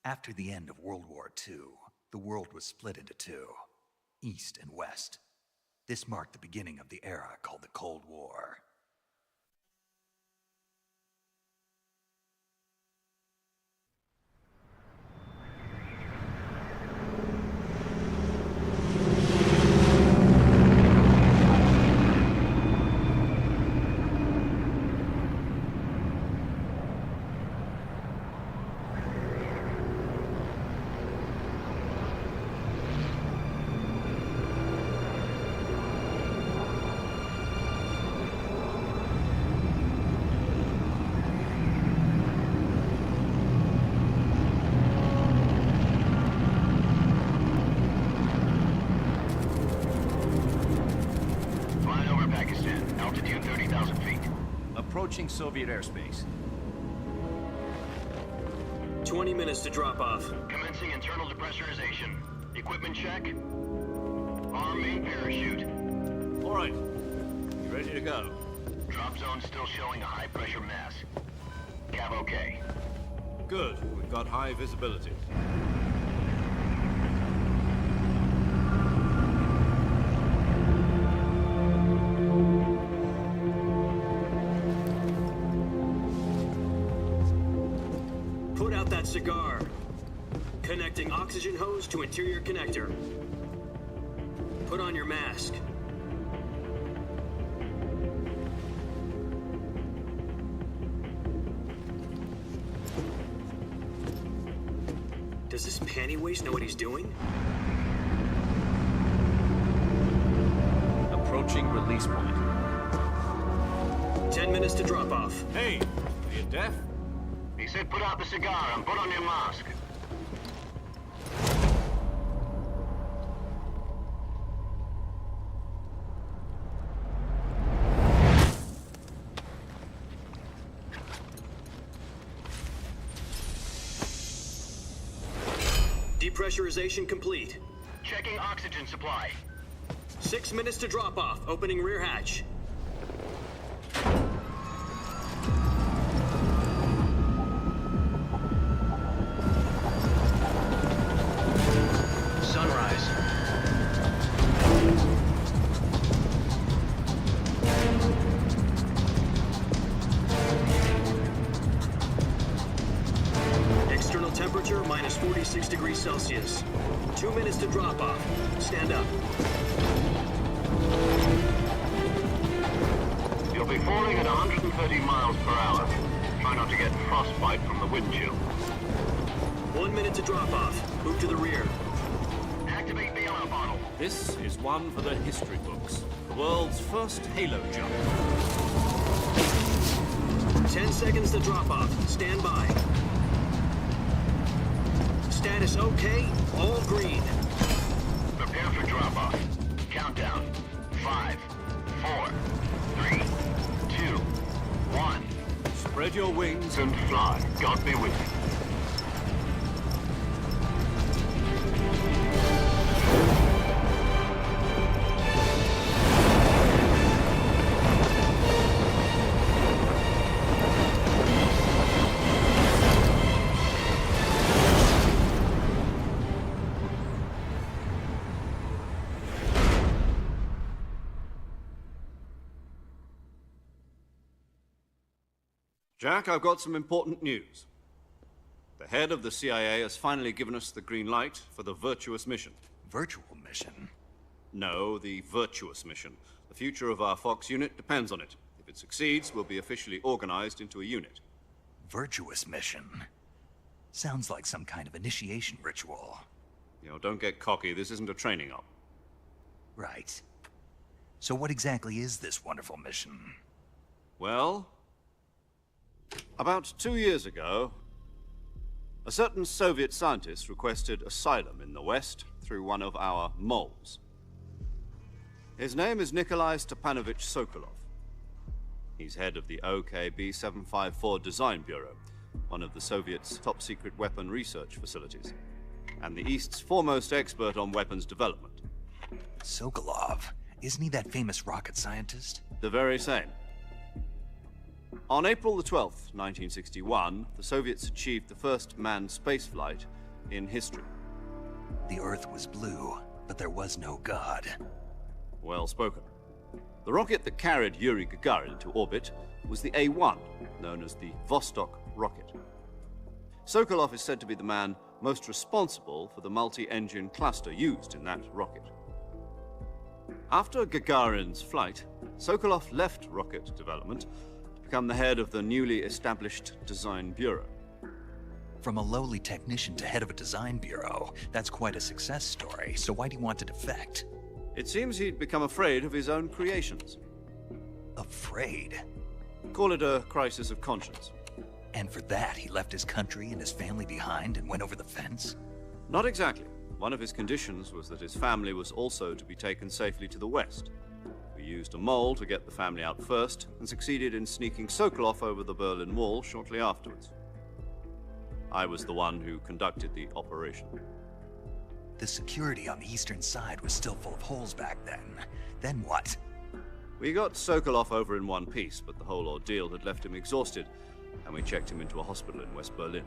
After the end of World War II, the world was split into two, East and West. This marked the beginning of the era called the Cold War. Approaching Soviet airspace. 20 minutes to drop off. Commencing internal depressurization. Equipment check. Arm main parachute. All right. You ready to go? Drop zone still showing a high pressure mass. Cav okay. Good. We've got high visibility. Put out that cigar. Connecting oxygen hose to interior connector. Put on your mask. Does this panty waste know what he's doing? Approaching release point. 10 minutes to drop off. Hey, are you deaf? He said put out the cigar and put on your mask. Depressurization complete. Checking oxygen supply. 6 minutes to drop off. Opening rear hatch. Sunrise. External temperature minus 46 degrees Celsius. 2 minutes to drop off. Stand up. You'll be falling at 130 miles per hour. Try not to get frostbite from the wind chill. 1 minute to drop off. Move to the rear. Activate the air bottle. This is one for the history books. The world's first halo jump. 10 seconds to drop off. Stand by. Status okay. All green. Prepare for drop-off. Countdown. 5, 4, 3, 2, 1. Spread your wings And fly. God be with you. Jack, I've got some important news. The head of the CIA has finally given us the green light for the Virtuous mission. Virtual mission? No, the Virtuous mission. The future of our Fox unit depends on it. If it succeeds, we'll be officially organized into a unit. Virtuous mission? Sounds like some kind of initiation ritual. You know, don't get cocky. This isn't a training op. Right. So what exactly is this wonderful mission? Well, about 2 years ago, a certain Soviet scientist requested asylum in the West through one of our moles. His name is Nikolai Stepanovich Sokolov. He's head of the OKB-754 Design Bureau, one of the Soviets' top-secret weapon research facilities, and the East's foremost expert on weapons development. Sokolov? Isn't he that famous rocket scientist? The very same. On April the 12th, 1961, the Soviets achieved the first manned spaceflight in history. The Earth was blue, but there was no God. Well spoken. The rocket that carried Yuri Gagarin to orbit was the A-1, known as the Vostok rocket. Sokolov is said to be the man most responsible for the multi-engine cluster used in that rocket. After Gagarin's flight, Sokolov left rocket development to become the head of the newly established Design Bureau. From a lowly technician to head of a design bureau, that's quite a success story, so why do you want to defect? It seems he'd become afraid of his own creations. Afraid? Call it a crisis of conscience. And for that, he left his country and his family behind and went over the fence? Not exactly. One of his conditions was that his family was also to be taken safely to the west. We used a mole to get the family out first, and succeeded in sneaking Sokolov over the Berlin Wall shortly afterwards. I was the one who conducted the operation. The security on the eastern side was still full of holes back then. Then what? We got Sokolov over in one piece, but the whole ordeal had left him exhausted, and we checked him into a hospital in West Berlin.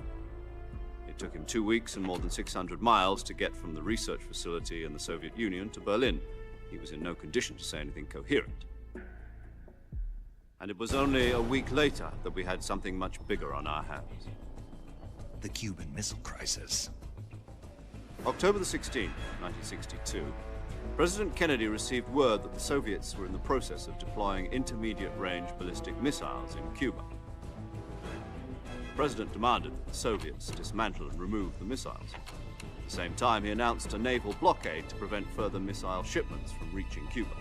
It took him 2 weeks and more than 600 miles to get from the research facility in the Soviet Union to Berlin. He was in no condition to say anything coherent. And it was only a week later that we had something much bigger on our hands. The Cuban Missile Crisis. October the 16th, 1962, President Kennedy received word that the Soviets were in the process of deploying intermediate-range ballistic missiles in Cuba. The President demanded that the Soviets dismantle and remove the missiles. At the same time, he announced a naval blockade to prevent further missile shipments from reaching Cuba.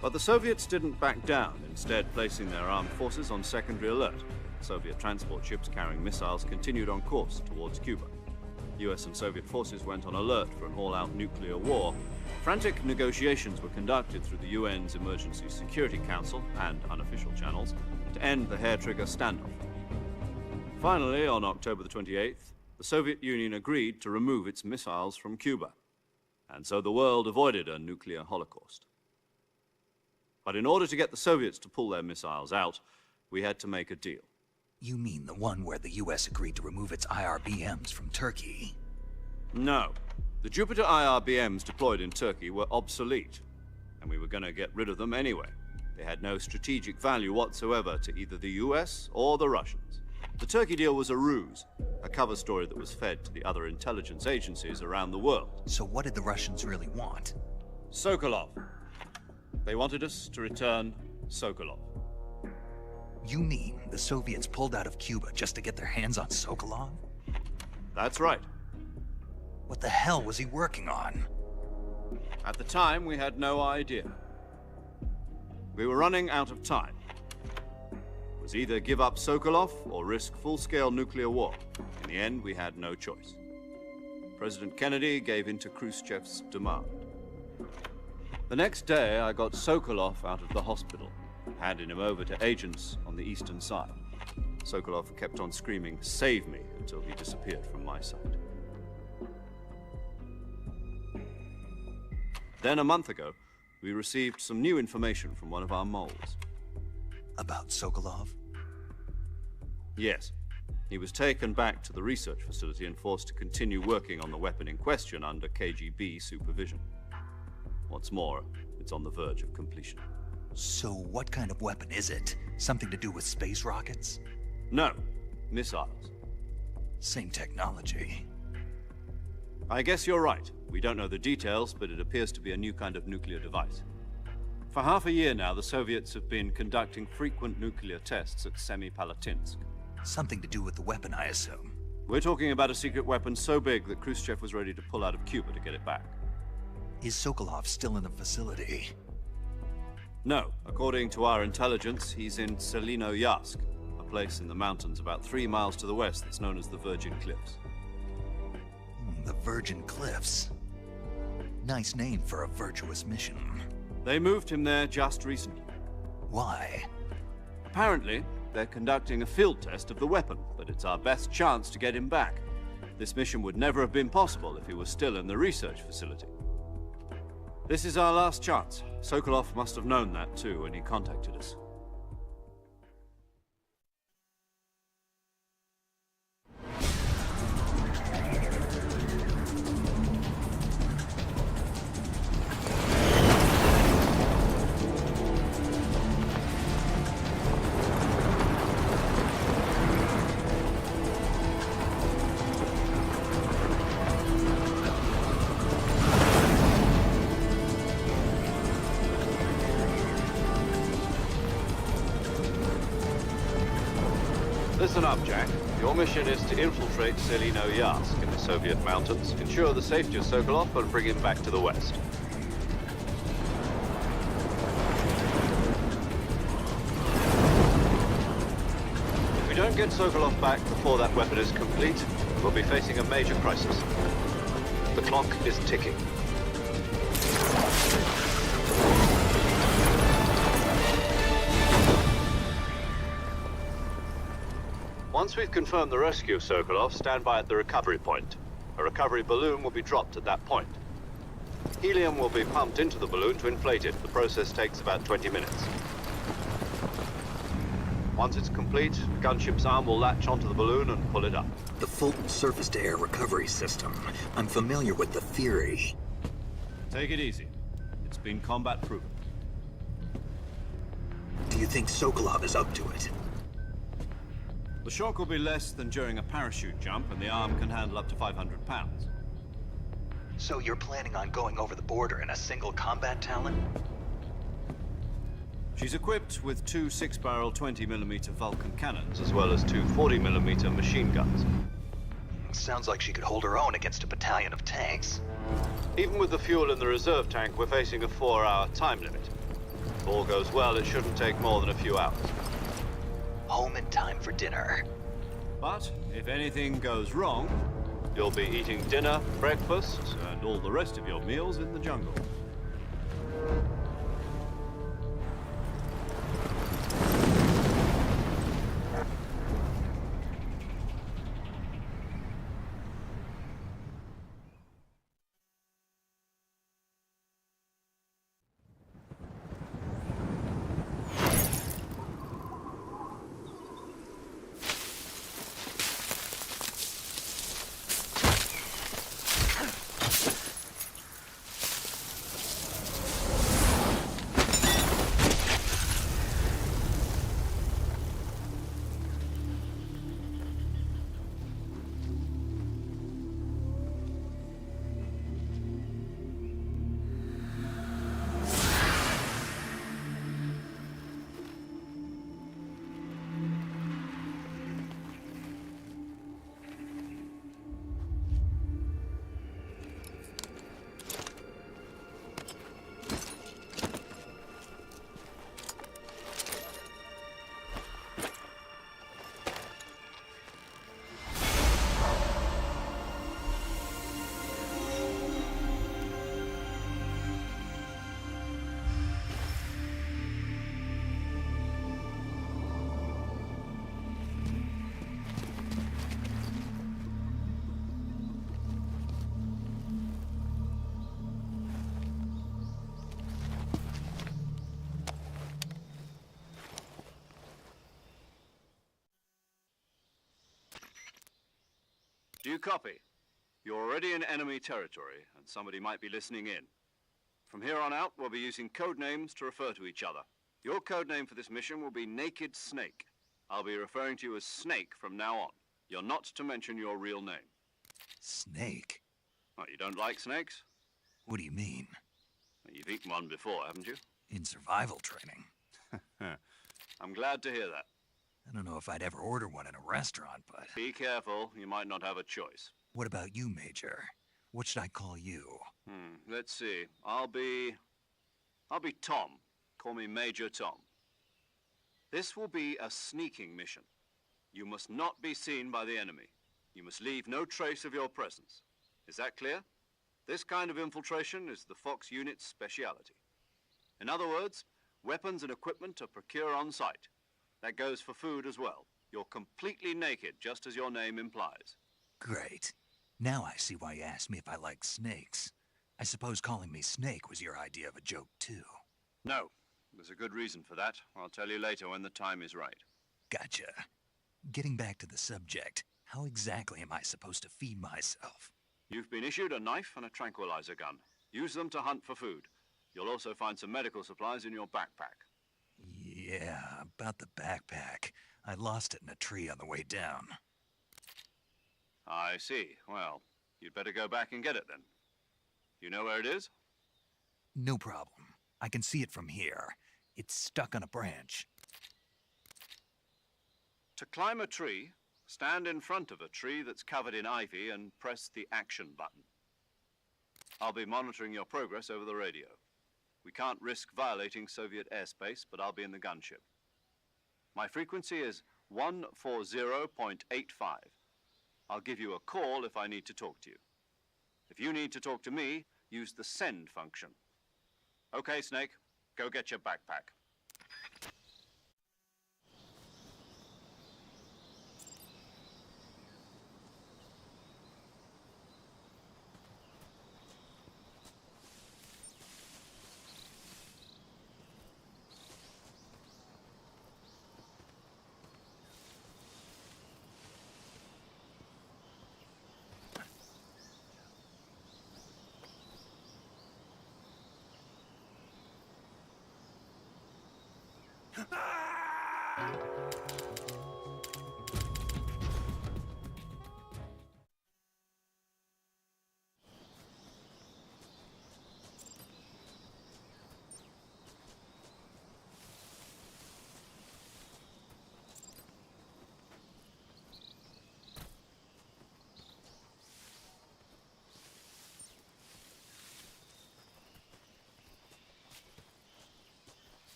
But the Soviets didn't back down, instead placing their armed forces on secondary alert. Soviet transport ships carrying missiles continued on course towards Cuba. US and Soviet forces went on alert for an all-out nuclear war. Frantic negotiations were conducted through the UN's Emergency Security Council and unofficial channels to end the hair-trigger standoff. Finally, on October the 28th, the Soviet Union agreed to remove its missiles from Cuba, and so the world avoided a nuclear holocaust. But in order to get the Soviets to pull their missiles out, we had to make a deal. You mean the one where the US agreed to remove its IRBMs from Turkey? No. The Jupiter IRBMs deployed in Turkey were obsolete, and we were going to get rid of them anyway. They had no strategic value whatsoever to either the US or the Russians. The Turkey deal was a ruse, a cover story that was fed to the other intelligence agencies around the world. So what did the Russians really want? Sokolov. They wanted us to return Sokolov. You mean the Soviets pulled out of Cuba just to get their hands on Sokolov? That's right. What the hell was he working on? At the time, we had no idea. We were running out of time. It was either give up Sokolov or risk full-scale nuclear war. In the end, we had no choice. President Kennedy gave in to Khrushchev's demand. The next day, I got Sokolov out of the hospital, handing him over to agents on the eastern side. Sokolov kept on screaming, "Save me," until he disappeared from my sight. Then, a month ago, we received some new information from one of our moles. About Sokolov? Yes. He was taken back to the research facility and forced to continue working on the weapon in question under KGB supervision. What's more, it's on the verge of completion. So what kind of weapon is it? Something to do with space rockets? No, missiles. Same technology. I guess you're right. We don't know the details, but it appears to be a new kind of nuclear device. For half a year now, the Soviets have been conducting frequent nuclear tests at Semipalatinsk. Something to do with the weapon, I assume. We're talking about a secret weapon so big that Khrushchev was ready to pull out of Cuba to get it back. Is Sokolov still in the facility? No. According to our intelligence, he's in Selinoyarsk, a place in the mountains about 3 miles to the west that's known as the Virgin Cliffs. The Virgin Cliffs. Nice name for a virtuous mission. They moved him there just recently. Why? Apparently, they're conducting a field test of the weapon, but it's our best chance to get him back. This mission would never have been possible if he was still in the research facility. This is our last chance. Sokolov must have known that too when he contacted us. Listen up, Jack. Your mission is to infiltrate Selino-Yarsk in the Soviet mountains, ensure the safety of Sokolov, and bring him back to the West. If we don't get Sokolov back before that weapon is complete, we'll be facing a major crisis. The clock is ticking. Once we've confirmed the rescue of Sokolov, stand by at the recovery point. A recovery balloon will be dropped at that point. Helium will be pumped into the balloon to inflate it. The process takes about 20 minutes. Once it's complete, the gunship's arm will latch onto the balloon and pull it up. The Fulton surface-to-air recovery system. I'm familiar with the theory. Take it easy. It's been combat proven. Do you think Sokolov is up to it? The shock will be less than during a parachute jump, and the arm can handle up to 500 pounds. So you're planning on going over the border in a single combat Talon? She's equipped with two 6-barrel 20mm Vulcan cannons, as well as two 40mm machine guns. Sounds like she could hold her own against a battalion of tanks. Even with the fuel in the reserve tank, we're facing a 4-hour time limit. If all goes well, it shouldn't take more than a few hours. Home in time for dinner. But if anything goes wrong, you'll be eating dinner, breakfast, and all the rest of your meals in the jungle. Do you copy? You're already in enemy territory, and somebody might be listening in. From here on out, we'll be using code names to refer to each other. Your code name for this mission will be Naked Snake. I'll be referring to you as Snake from now on. You're not to mention your real name. Snake? Oh, you don't like snakes? What do you mean? You've eaten one before, haven't you? In survival training. I'm glad to hear that. I don't know if I'd ever order one in a restaurant, but... Be careful, you might not have a choice. What about you, Major? What should I call you? Let's see. I'll be Tom. Call me Major Tom. This will be a sneaking mission. You must not be seen by the enemy. You must leave no trace of your presence. Is that clear? This kind of infiltration is the Fox unit's speciality. In other words, weapons and equipment are procured on site. That goes for food as well. You're completely naked, just as your name implies. Great. Now I see why you asked me if I like snakes. I suppose calling me Snake was your idea of a joke, too. No, there's a good reason for that. I'll tell you later when the time is right. Gotcha. Getting back to the subject, how exactly am I supposed to feed myself? You've been issued a knife and a tranquilizer gun. Use them to hunt for food. You'll also find some medical supplies in your backpack. Yeah, about the backpack. I lost it in a tree on the way down. I see. Well, you'd better go back and get it then. You know where it is? No problem. I can see it from here. It's stuck on a branch. To climb a tree, stand in front of a tree that's covered in ivy and press the action button. I'll be monitoring your progress over the radio. We can't risk violating Soviet airspace, but I'll be in the gunship. My frequency is 140.85. I'll give you a call if I need to talk to you. If you need to talk to me, use the send function. Okay, Snake, go get your backpack.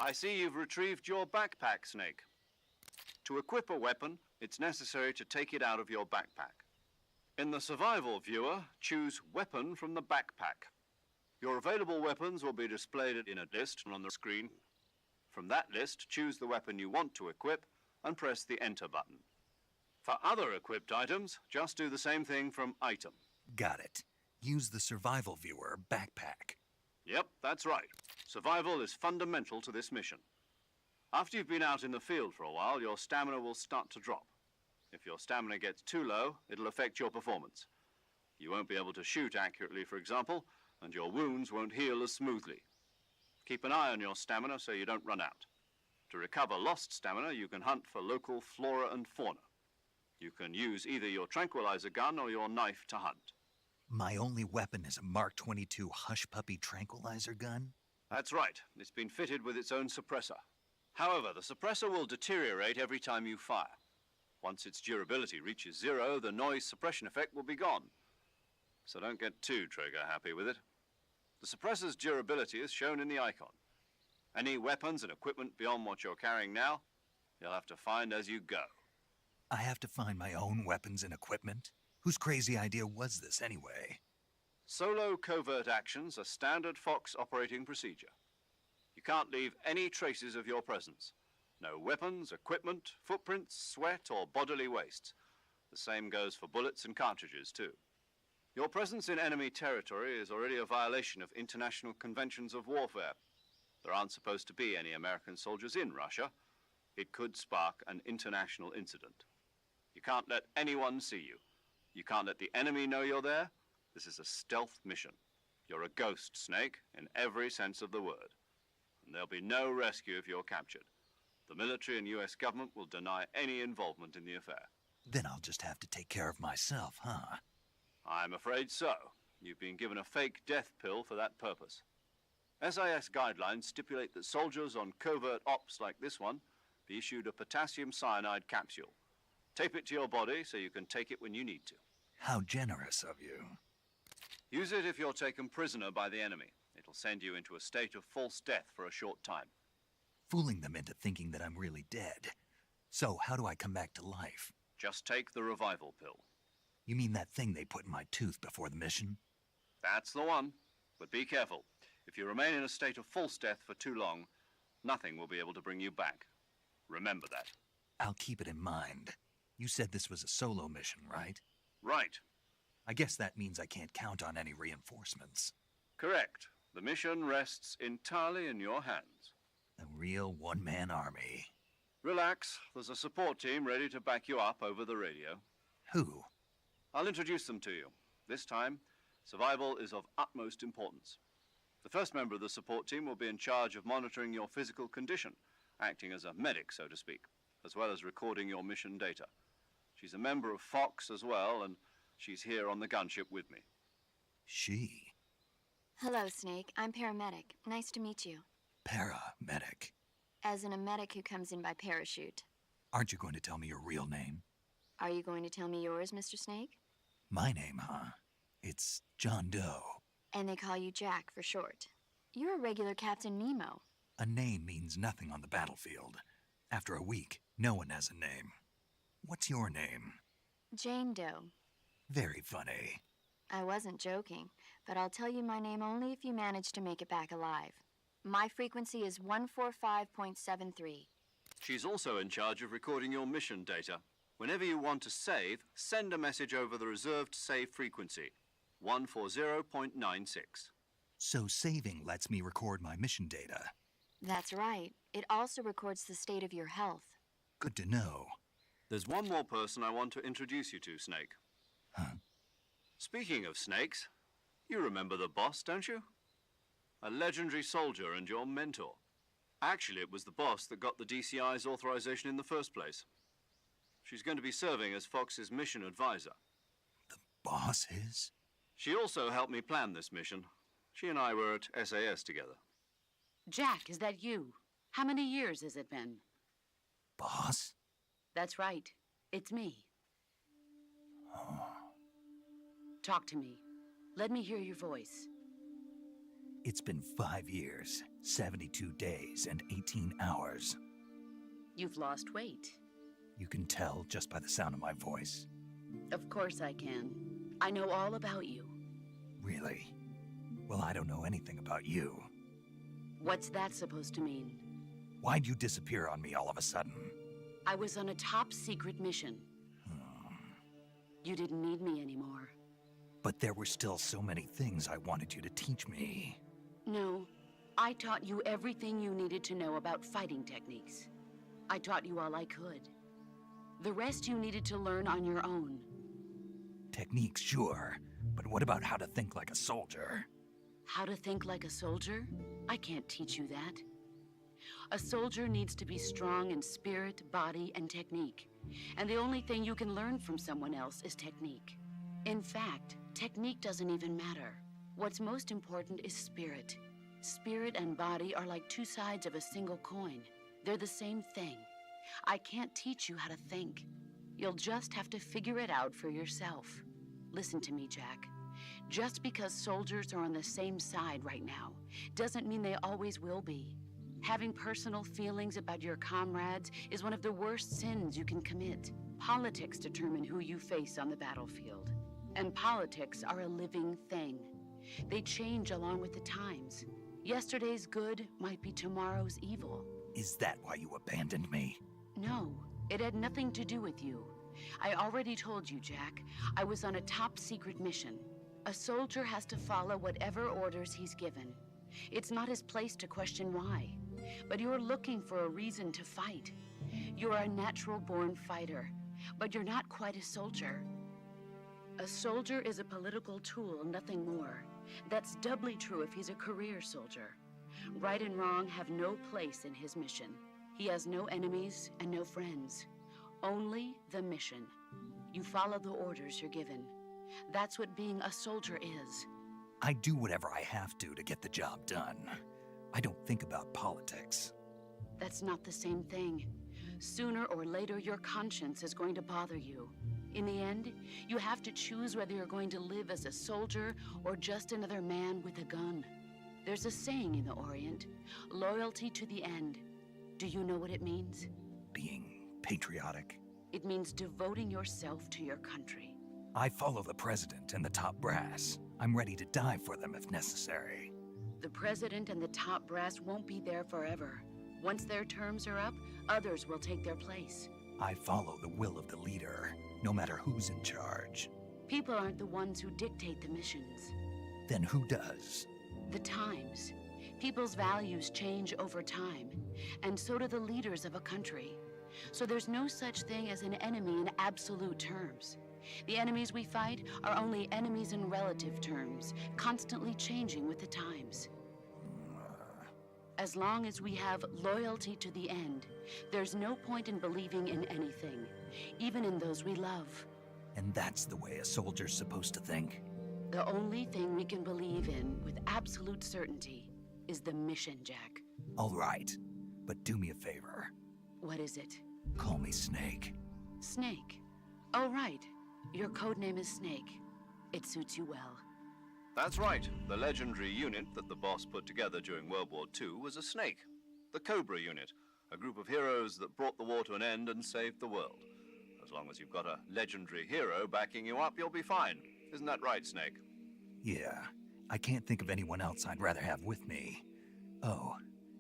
I see you've retrieved your backpack, Snake. To equip a weapon, it's necessary to take it out of your backpack. In the survival viewer, choose Weapon from the backpack. Your available weapons will be displayed in a list on the screen. From that list, choose the weapon you want to equip and press the Enter button. For other equipped items, just do the same thing from Item. Got it. Use the survival viewer backpack. Yep, that's right. Survival is fundamental to this mission. After you've been out in the field for a while, your stamina will start to drop. If your stamina gets too low, it'll affect your performance. You won't be able to shoot accurately, for example, and your wounds won't heal as smoothly. Keep an eye on your stamina so you don't run out. To recover lost stamina, you can hunt for local flora and fauna. You can use either your tranquilizer gun or your knife to hunt. My only weapon is a Mark 22 Hush Puppy tranquilizer gun? That's right. It's been fitted with its own suppressor. However, the suppressor will deteriorate every time you fire. Once its durability reaches 0, the noise suppression effect will be gone. So don't get too trigger happy with it. The suppressor's durability is shown in the icon. Any weapons and equipment beyond what you're carrying now, you'll have to find as you go. I have to find my own weapons and equipment? Whose crazy idea was this anyway? Solo covert actions are standard Fox operating procedure. You can't leave any traces of your presence. No weapons, equipment, footprints, sweat, or bodily wastes. The same goes for bullets and cartridges, too. Your presence in enemy territory is already a violation of international conventions of warfare. There aren't supposed to be any American soldiers in Russia. It could spark an international incident. You can't let anyone see you. You can't let the enemy know you're there. This is a stealth mission. You're a ghost, Snake, in every sense of the word. And there'll be no rescue if you're captured. The military and US government will deny any involvement in the affair. Then I'll just have to take care of myself, huh? I'm afraid so. You've been given a fake death pill for that purpose. SIS guidelines stipulate that soldiers on covert ops like this one be issued a potassium cyanide capsule. Tape it to your body so you can take it when you need to. How generous of you. Use it if you're taken prisoner by the enemy. It'll send you into a state of false death for a short time. Fooling them into thinking that I'm really dead. So how do I come back to life? Just take the revival pill. You mean that thing they put in my tooth before the mission? That's the one. But be careful. If you remain in a state of false death for too long, nothing will be able to bring you back. Remember that. I'll keep it in mind. You said this was a solo mission, right? Right. I guess that means I can't count on any reinforcements. Correct. The mission rests entirely in your hands. A real one-man army. Relax. There's a support team ready to back you up over the radio. Who? I'll introduce them to you. This time, survival is of utmost importance. The first member of the support team will be in charge of monitoring your physical condition, acting as a medic, so to speak, as well as recording your mission data. She's a member of Fox as well, and she's here on the gunship with me. She? Hello, Snake. I'm paramedic. Nice to meet you. Paramedic. As in a medic who comes in by parachute. Aren't you going to tell me your real name? Are you going to tell me yours, Mr. Snake? My name, huh? It's John Doe. And they call you Jack for short. You're a regular Captain Nemo. A name means nothing on the battlefield. After a week, no one has a name. What's your name? Jane Doe. Very funny. I wasn't joking, but I'll tell you my name only if you manage to make it back alive. My frequency is 145.73. She's also in charge of recording your mission data. Whenever you want to save, send a message over the reserved save frequency, 140.96. So saving lets me record my mission data. That's right. It also records the state of your health. Good to know. There's one more person I want to introduce you to, Snake. Huh? Speaking of snakes, you remember the boss, don't you? A legendary soldier and your mentor. Actually, it was the boss that got the DCI's authorization in the first place. She's going to be serving as Fox's mission advisor. The boss is? She also helped me plan this mission. She and I were at SAS together. Jack, is that you? How many years has it been? Boss? That's right. It's me. Talk to me. Let me hear your voice. It's been 5 years, 72 days, and 18 hours. You've lost weight. You can tell just by the sound of my voice. Of course I can. I know all about you. Really? Well, I don't know anything about you. What's that supposed to mean? Why'd you disappear on me all of a sudden? I was on a top-secret mission. You didn't need me anymore. But there were still so many things I wanted you to teach me. No, I taught you everything you needed to know about fighting techniques. I taught you all I could. The rest you needed to learn on your own. Techniques, sure. But what about how to think like a soldier? How to think like a soldier? I can't teach you that. A soldier needs to be strong in spirit, body, and technique. And the only thing you can learn from someone else is technique. In fact, Technique doesn't even matter. What's most important is spirit. Spirit and body are like two sides of a single coin. They're the same thing. I can't teach you how to think. You'll just have to figure it out for yourself. Listen to me, Jack. Just because soldiers are on the same side right now doesn't mean they always will be. Having personal feelings about your comrades is one of the worst sins you can commit. Politics determine who you face on the battlefield. And politics are a living thing. They change along with the times. Yesterday's good might be tomorrow's evil. Is that why you abandoned me? No, it had nothing to do with you. I already told you, Jack. I was on a top-secret mission. A soldier has to follow whatever orders he's given. It's not his place to question why. But you're looking for a reason to fight. You're a natural-born fighter, but you're not quite a soldier. A soldier is a political tool, nothing more. That's doubly true if he's a career soldier. Right and wrong have no place in his mission. He has no enemies and no friends. Only the mission. You follow the orders you're given. That's what being a soldier is. I do whatever I have to get the job done. I don't think about politics. That's not the same thing. Sooner or later, your conscience is going to bother you. In the end, you have to choose whether you're going to live as a soldier or just another man with a gun. There's a saying in the Orient, loyalty to the end. Do you know what it means? Being patriotic. It means devoting yourself to your country. I follow the president and the top brass. I'm ready to die for them if necessary. The president and the top brass won't be there forever. Once their terms are up, others will take their place. I follow the will of the leader, no matter who's in charge. People aren't the ones who dictate the missions. Then who does? The times. People's values change over time, and so do the leaders of a country. So there's no such thing as an enemy in absolute terms. The enemies we fight are only enemies in relative terms, constantly changing with the times. As long as we have loyalty to the end, there's no point in believing in anything, even in those we love. And that's the way a soldier's supposed to think? The only thing we can believe in with absolute certainty is the mission, Jack. All right, but do me a favor. What is it? Call me Snake. Snake. Oh, right. Your codename is Snake. It suits you well. That's right. The legendary unit that the boss put together during World War II was a snake. The Cobra unit, a group of heroes that brought the war to an end and saved the world. As long as you've got a legendary hero backing you up, you'll be fine. Isn't that right, Snake? Yeah, I can't think of anyone else I'd rather have with me. Oh,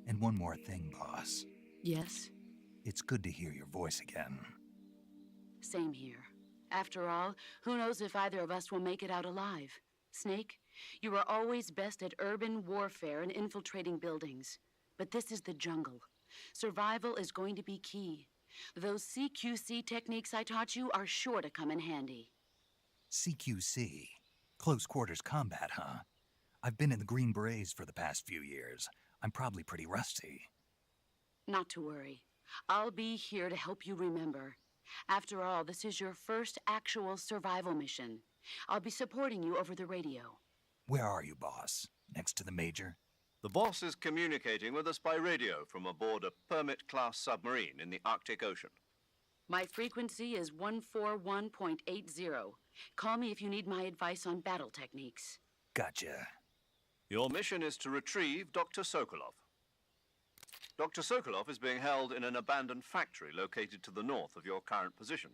and one more thing, boss. Yes? It's good to hear your voice again. Same here. After all, who knows if either of us will make it out alive? Snake, you are always best at urban warfare and infiltrating buildings. But this is the jungle. Survival is going to be key. Those CQC techniques I taught you are sure to come in handy. CQC? Close quarters combat, huh? I've been in the Green Berets for the past few years. I'm probably pretty rusty. Not to worry. I'll be here to help you remember. After all, this is your first actual survival mission. I'll be supporting you over the radio. Where are you, boss? Next to the Major? The boss is communicating with us by radio from aboard a Permit-class submarine in the Arctic Ocean. My frequency is 141.80. Call me if you need my advice on battle techniques. Gotcha. Your mission is to retrieve Dr. Sokolov. Dr. Sokolov is being held in an abandoned factory located to the north of your current position.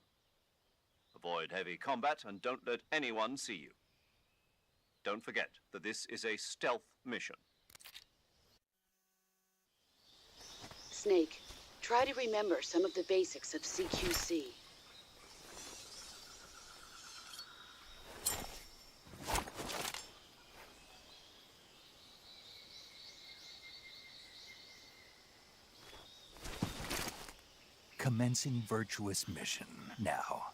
Avoid heavy combat and don't let anyone see you. Don't forget that this is a stealth mission. Snake, try to remember some of the basics of CQC. Commencing virtuous mission now.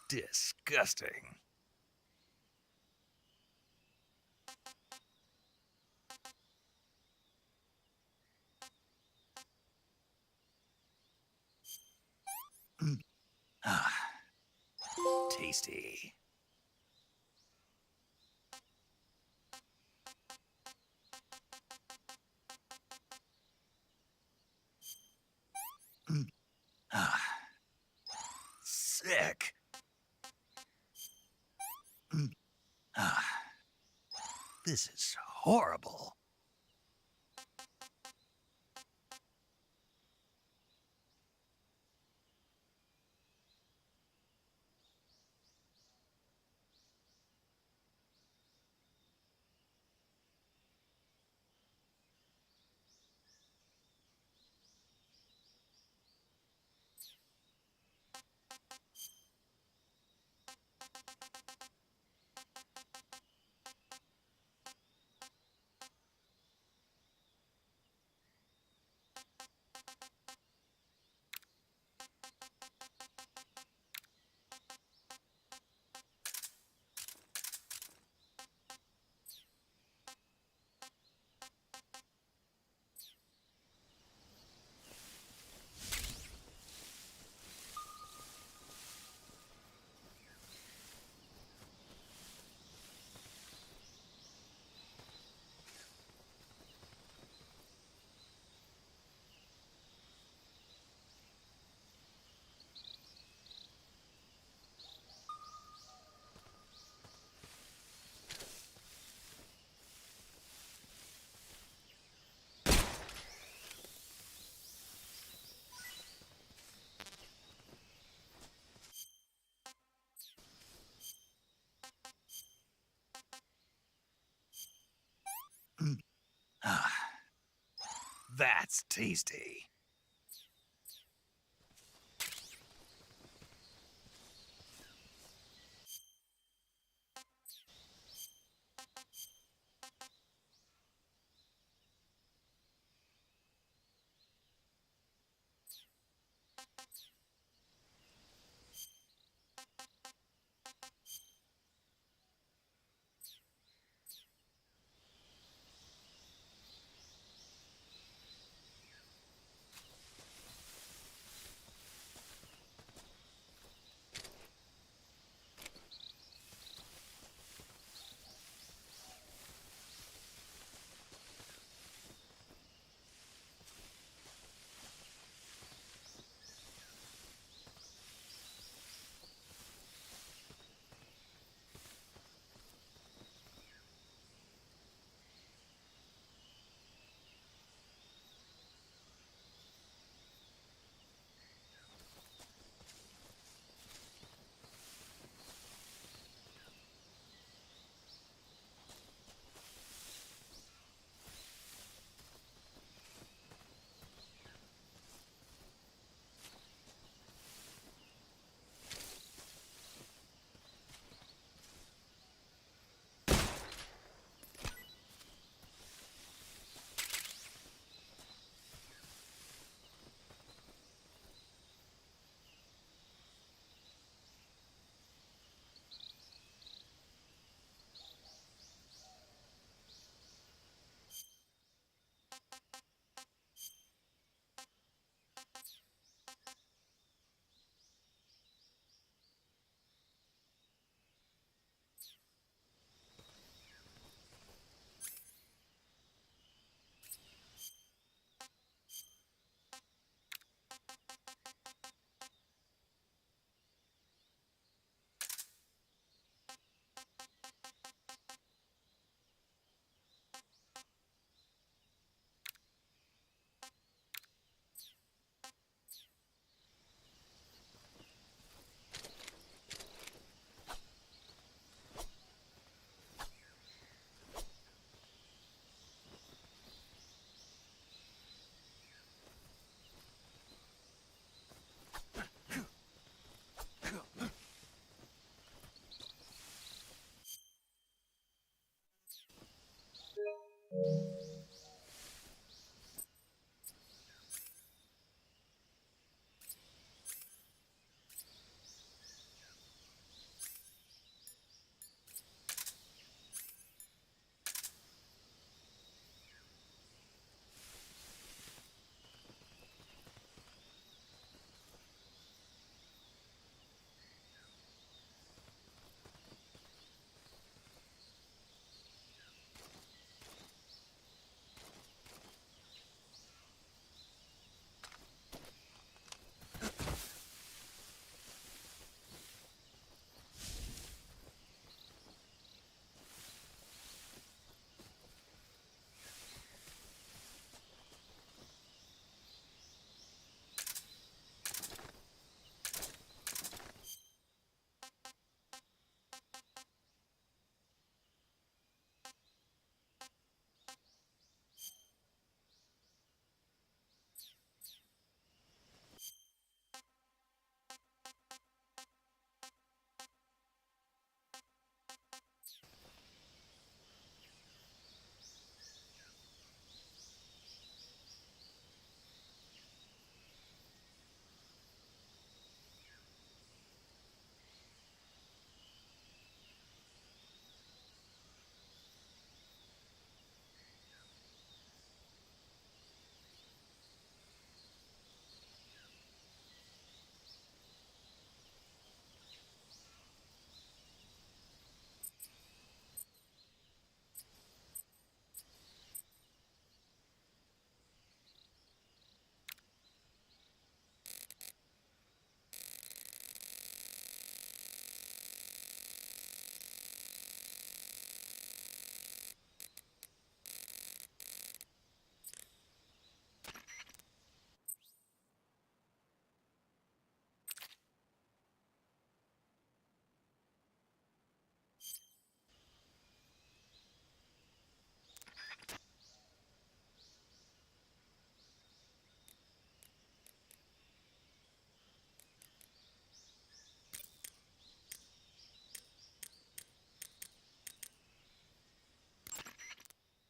Disgusting. Tasty. Sick. This is horrible. That's tasty.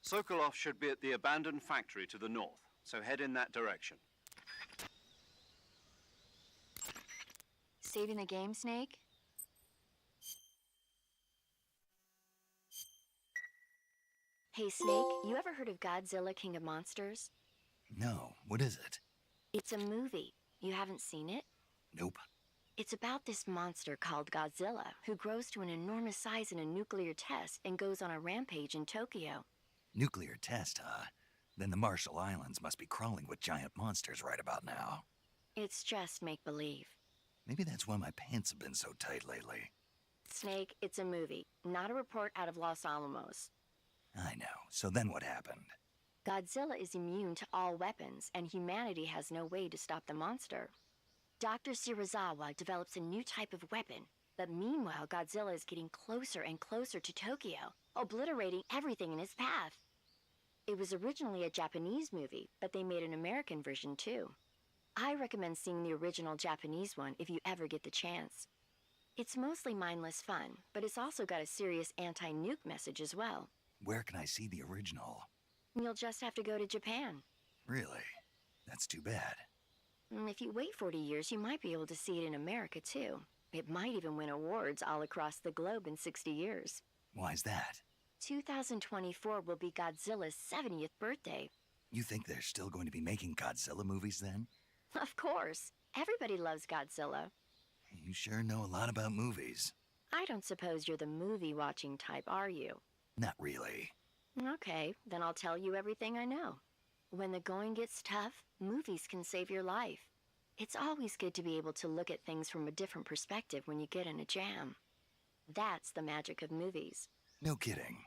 Sokolov should be at the abandoned factory to the north, so head in that direction. Saving the game, Snake? Hey, Snake, you ever heard of Godzilla King of Monsters? No, what is it? It's a movie. You haven't seen it? Nope. It's about this monster called Godzilla, who grows to an enormous size in a nuclear test and goes on a rampage in Tokyo. Nuclear test, huh? Then the Marshall Islands must be crawling with giant monsters right about now. It's just make-believe. Maybe that's why my pants have been so tight lately. Snake, it's a movie, not a report out of Los Alamos. I know. So then what happened? Godzilla is immune to all weapons, and humanity has no way to stop the monster. Dr. Shirazawa develops a new type of weapon, but meanwhile Godzilla is getting closer and closer to Tokyo, obliterating everything in his path. It was originally a Japanese movie, but they made an American version too. I recommend seeing the original Japanese one if you ever get the chance. It's mostly mindless fun, but it's also got a serious anti-nuke message as well. Where can I see the original? You'll just have to go to Japan. Really? That's too bad. If you wait 40 years, you might be able to see it in America too. It might even win awards all across the globe in 60 years. Why's that? 2024 will be Godzilla's 70th birthday. You think they're still going to be making Godzilla movies then? Of course. Everybody loves Godzilla. You sure know a lot about movies. I don't suppose you're the movie-watching type, are you? Not really. Okay, then I'll tell you everything I know. When the going gets tough, movies can save your life. It's always good to be able to look at things from a different perspective when you get in a jam. That's the magic of movies. No kidding.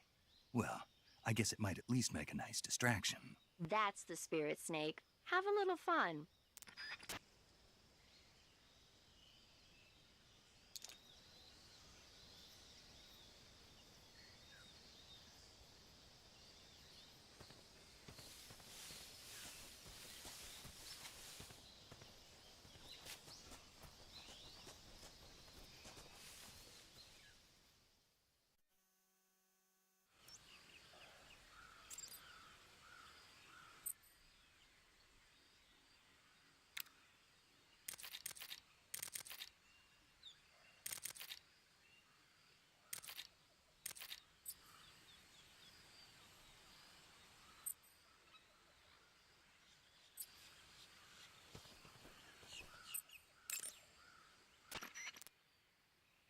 Well, I guess it might at least make a nice distraction. That's the spirit, Snake. Have a little fun.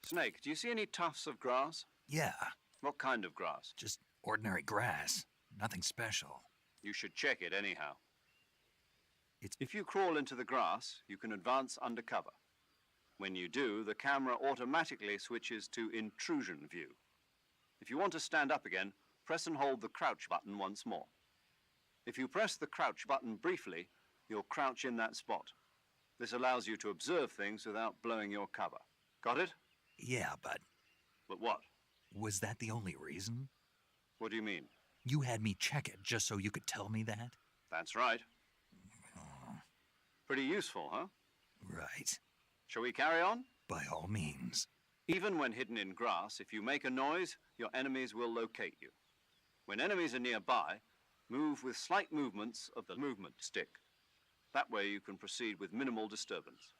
Snake, do you see any tufts of grass? Yeah, What kind of grass? just ordinary grass. Nothing special. You should check it anyhow. It's... If you crawl into the grass, you can advance undercover. When you do, the camera automatically switches to intrusion view. If you want to stand up again, press and hold the crouch button once more. If you press the crouch button briefly, you'll crouch in that spot. This allows you to observe things without blowing your cover. Got it? Yeah, but But what? was that the only reason? What do you mean? You had me check it just so you could tell me that? That's right. Pretty useful, huh? Right. Shall we carry on? By all means. Even when hidden in grass, if you make a noise, your enemies will locate you. When enemies are nearby, move with slight movements of the movement stick. That way you can proceed with minimal disturbance.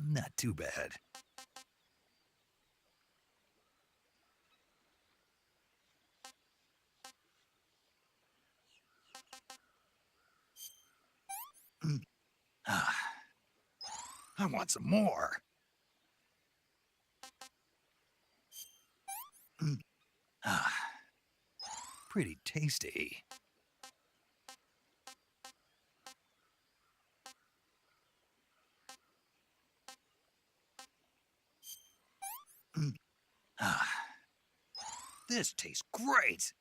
Not too bad. I want some more. Pretty tasty. This tastes great.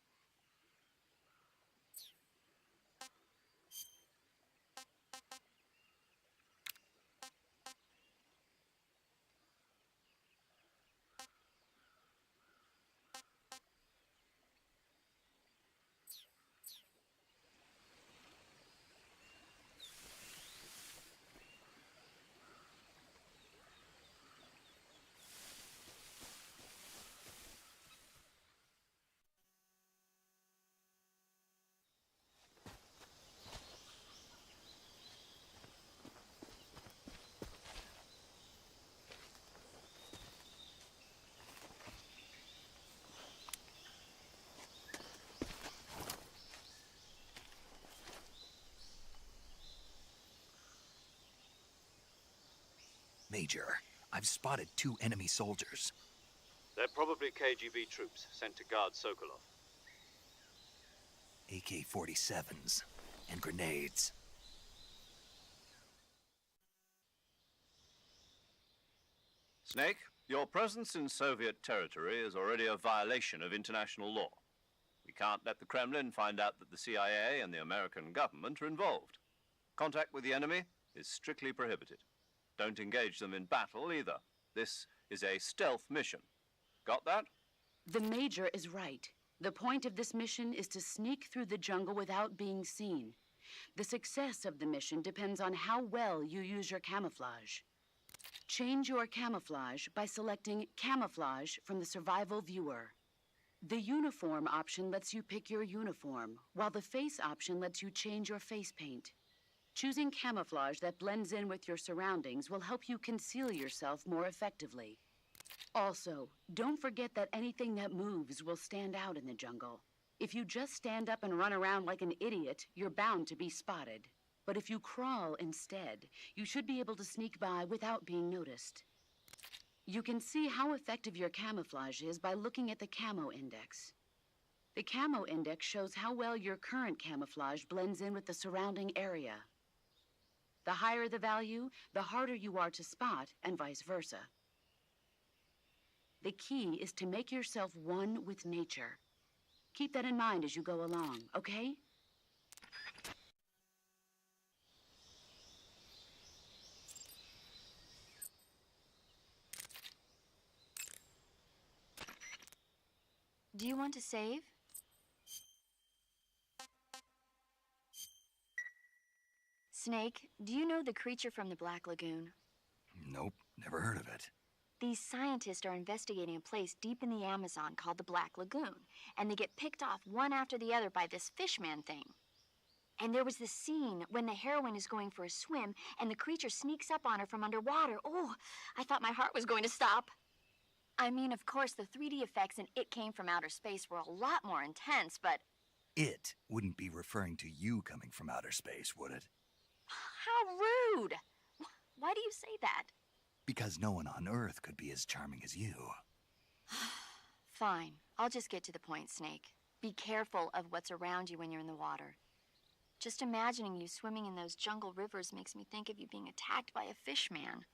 Major, I've spotted 2 enemy soldiers. They're probably KGB troops sent to guard Sokolov. AK-47s and grenades. Snake, your presence in Soviet territory is already a violation of international law. We can't let the Kremlin find out that the CIA and the American government are involved. Contact with the enemy is strictly prohibited. Don't engage them in battle either. This is a stealth mission. Got that? The Major is right. The point of this mission is to sneak through the jungle without being seen. The success of the mission depends on how well you use your camouflage. Change your camouflage by selecting Camouflage from the Survival Viewer. The Uniform option lets you pick your uniform, while the Face option lets you change your face paint. Choosing camouflage that blends in with your surroundings will help you conceal yourself more effectively. Also, don't forget that anything that moves will stand out in the jungle. If you just stand up and run around like an idiot, you're bound to be spotted. But if you crawl instead, you should be able to sneak by without being noticed. You can see how effective your camouflage is by looking at the Camo Index. The Camo Index shows how well your current camouflage blends in with the surrounding area. The higher the value, the harder you are to spot, and vice versa. The key is to make yourself one with nature. Keep that in mind as you go along, okay? Do you want to save? Snake, do you know the creature from the Black Lagoon? Nope, never heard of it. These scientists are investigating a place deep in the Amazon called the Black Lagoon, and they get picked off one after the other by this fishman thing. And there was this scene when the heroine is going for a swim, and the creature sneaks up on her from underwater. Oh, I thought my heart was going to stop. I mean, of course, the 3D effects in It Came from Outer Space were a lot more intense, but... It wouldn't be referring to you coming from outer space, would it? How rude! Why do you say that? Because no one on Earth could be as charming as you. Fine. I'll just get to the point, Snake. Be careful of what's around you when you're in the water. Just imagining you swimming in those jungle rivers makes me think of you being attacked by a fishman.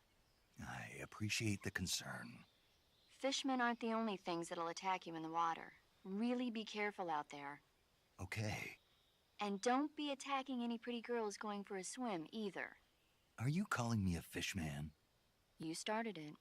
I appreciate the concern. Fishmen aren't the only things that'll attack you in the water. Really be careful out there. Okay. And don't be attacking any pretty girls going for a swim, either. Are you calling me a fishman? You started it.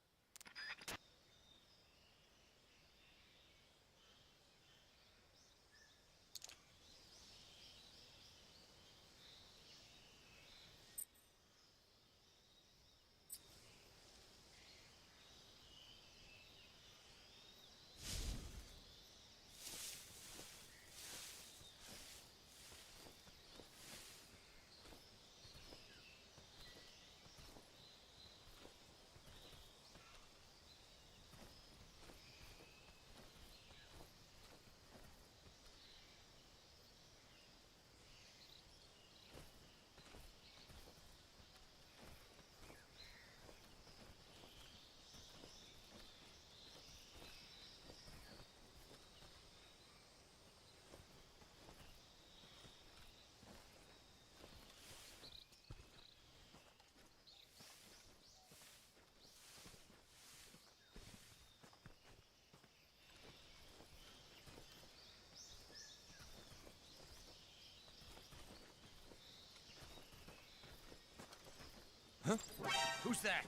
Who's that?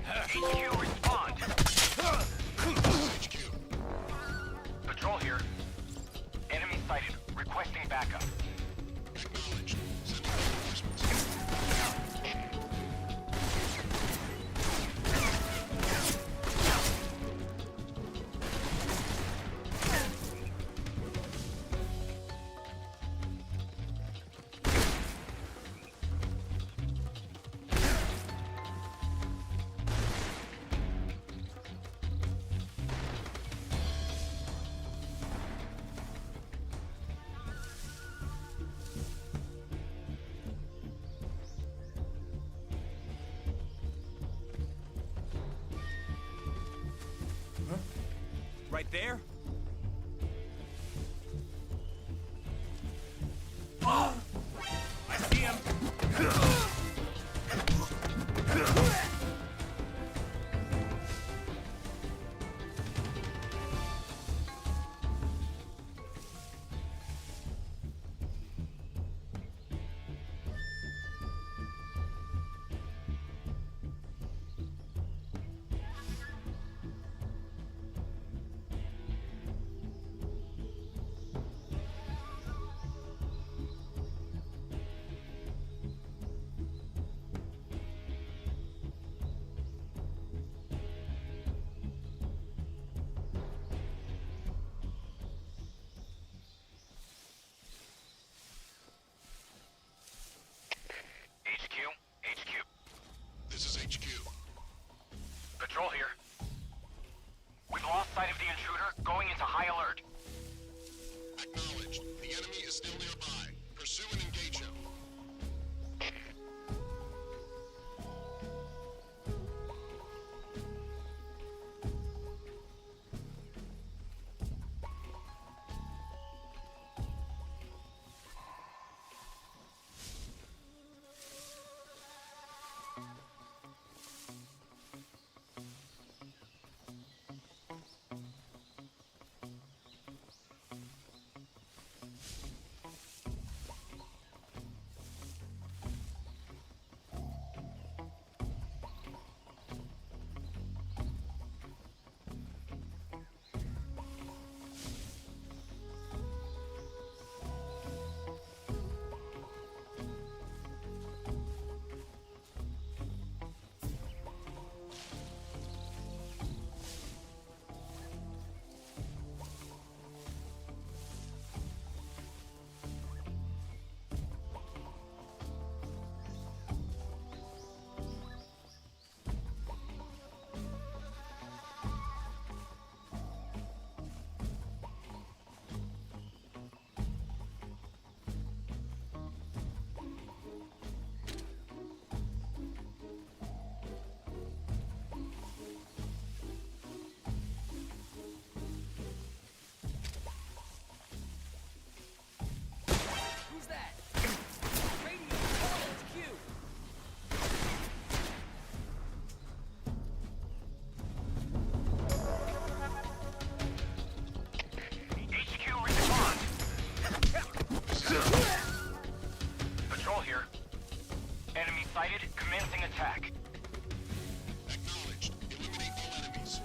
HQ, respond. HQ. Patrol here. Enemy sighted. Requesting backup. Acknowledged. Send reinforcements. Right there? I see him! HQ. This is HQ. Patrol here. We've lost sight of the intruder, going into high alert. Acknowledged. The enemy is still nearby. Pursue and engage him. Who's that? Radio, call HQ! HQ, respond. Patrol here. Enemy sighted, commencing attack. Acknowledged. Eliminate all enemies.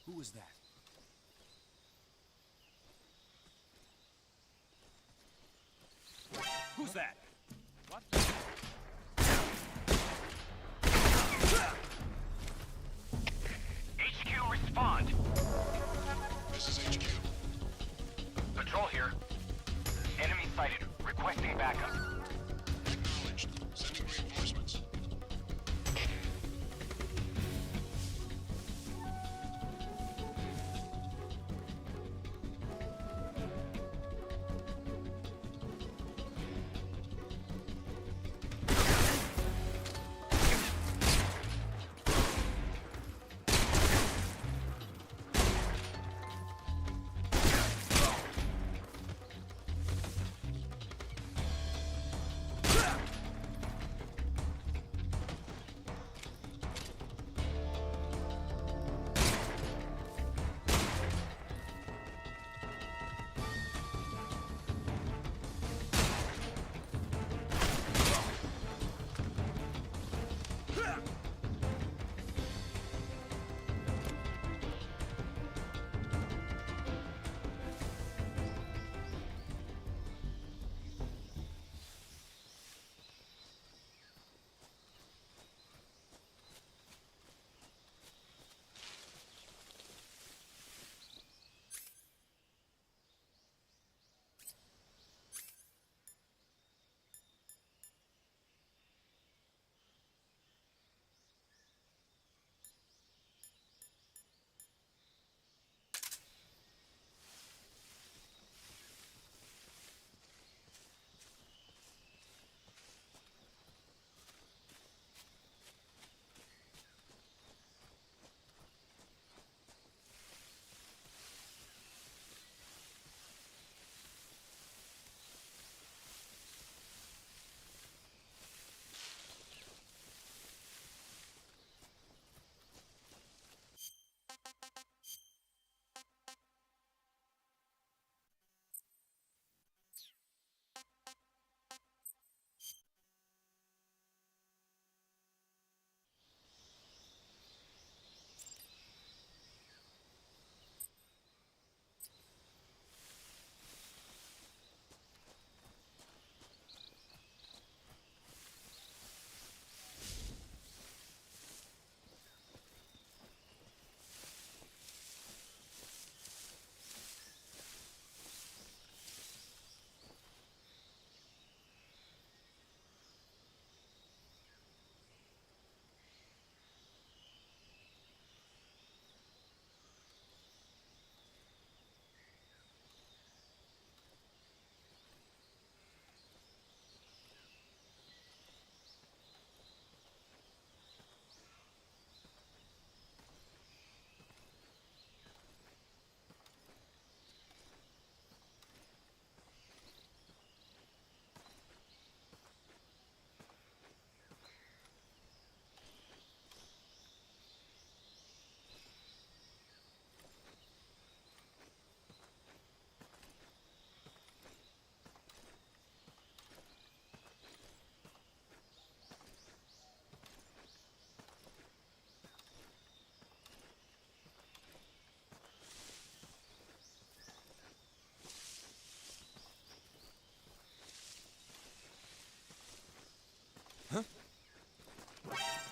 Who was that? Who's that? What? HQ, respond. This is HQ. Patrol here. Enemy sighted. Requesting backup. Acknowledged. Sending reinforcements.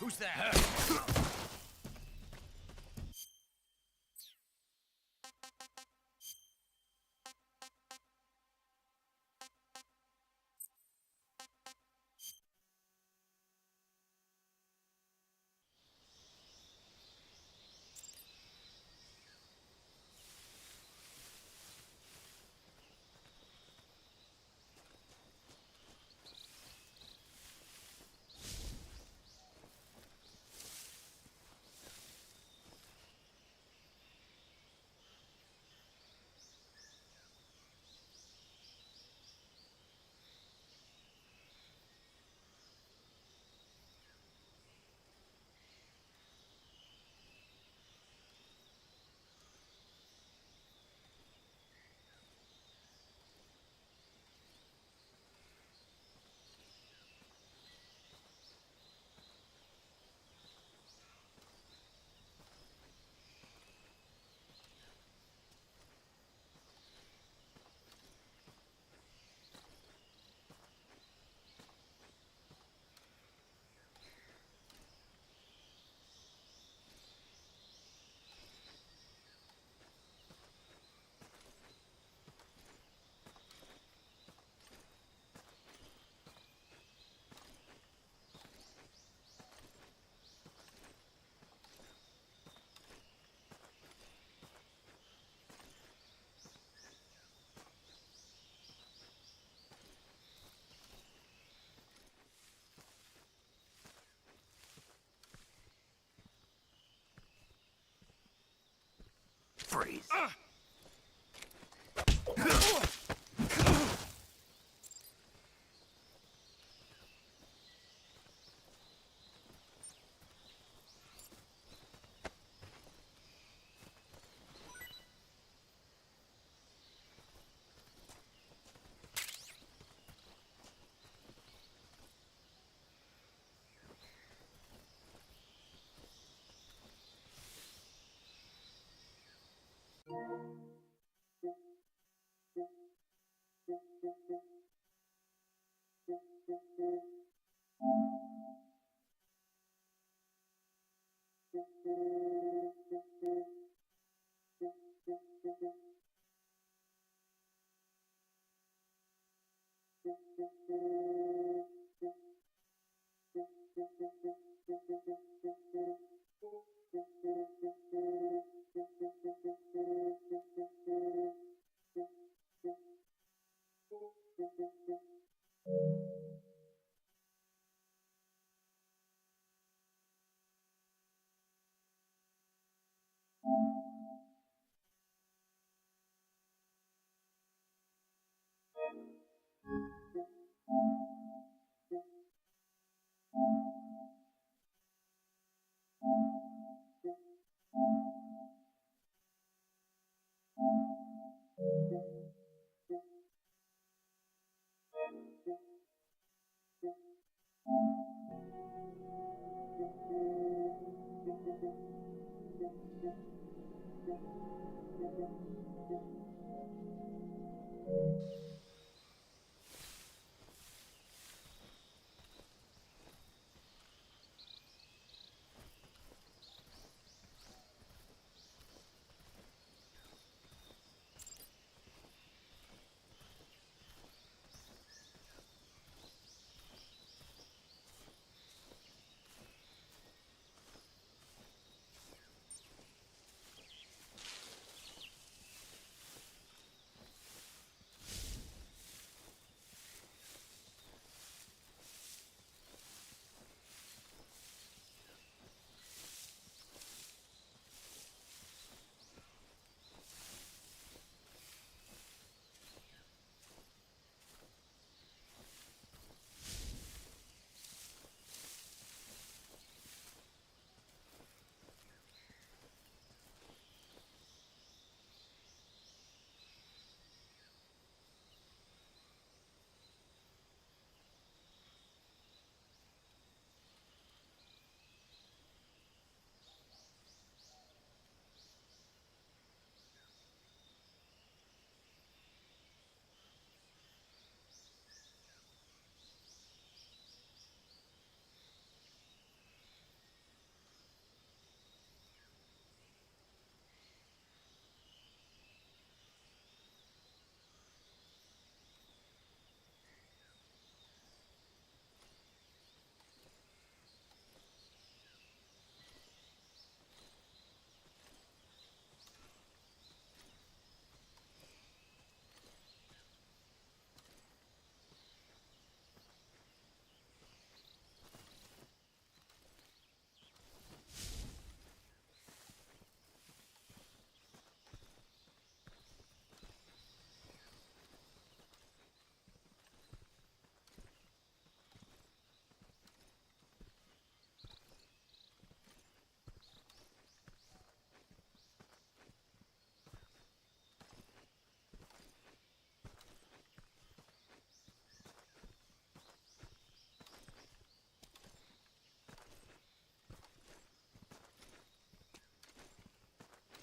Who's that? Freeze!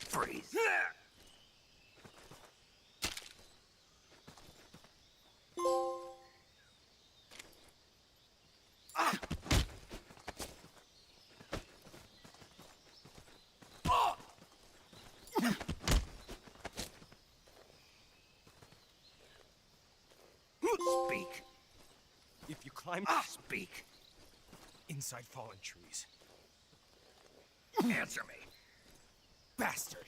Freeze! Speak. If you climb Speak. inside fallen trees. Answer me. Bastard!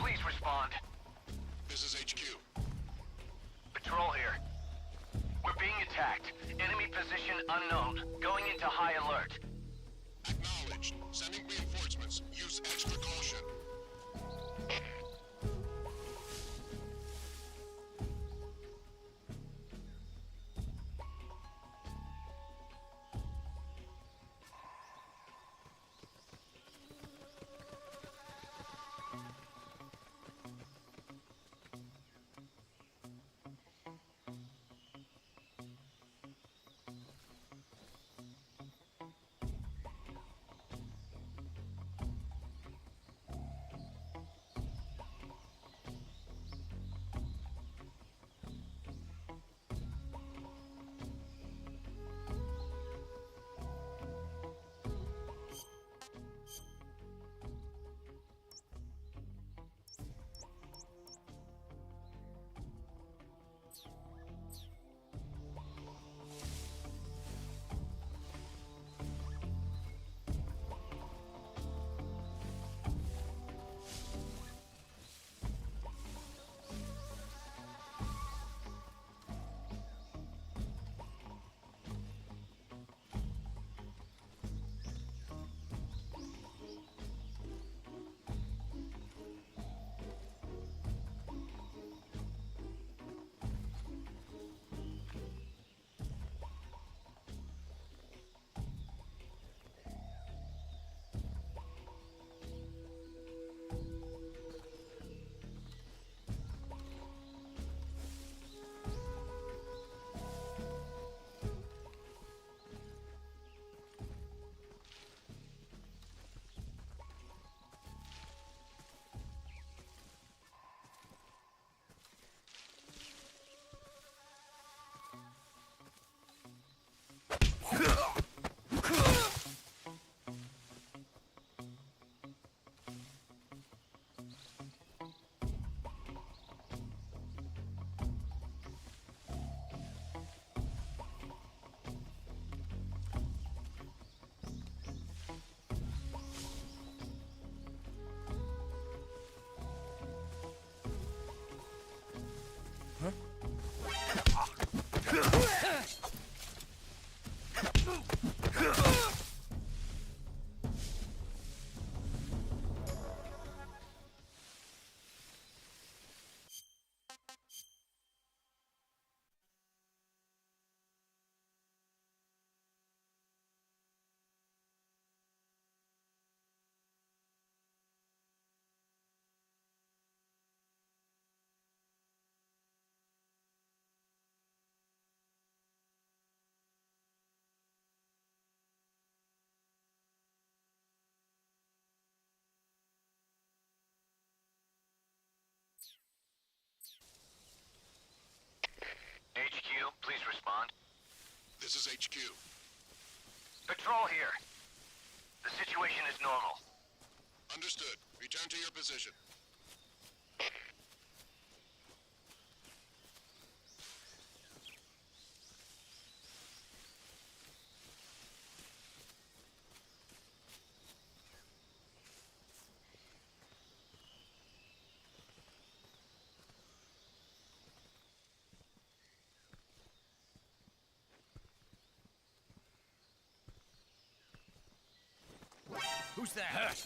please respond. This is HQ. Patrol here. We're being attacked. Enemy position unknown. Going into high alert. Acknowledged. Sending reinforcements. Use extra caution. HQ, please respond. This is HQ. Patrol here. The situation is normal. Understood. Return to your position. Who's that?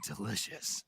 delicious.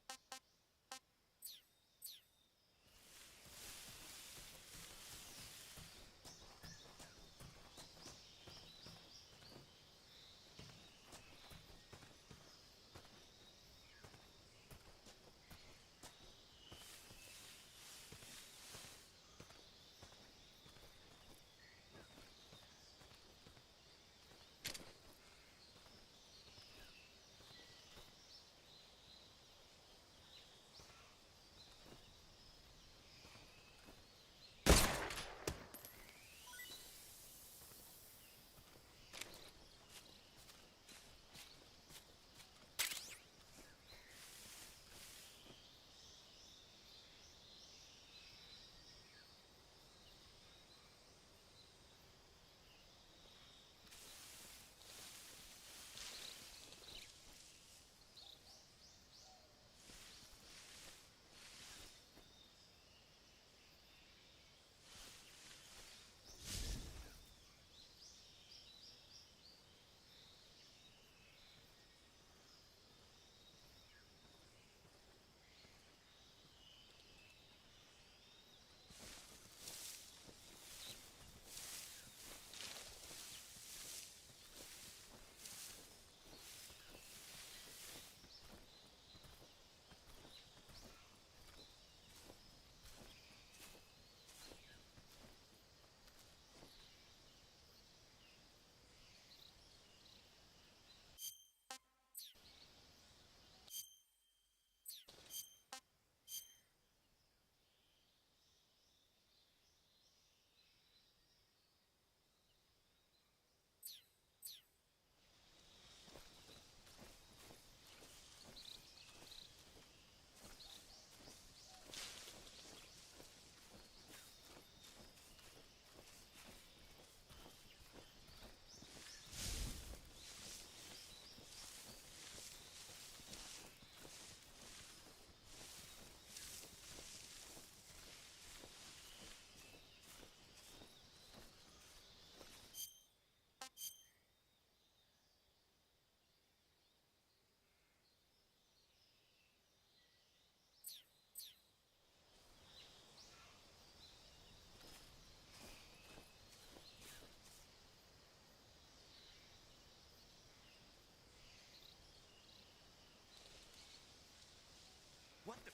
What the?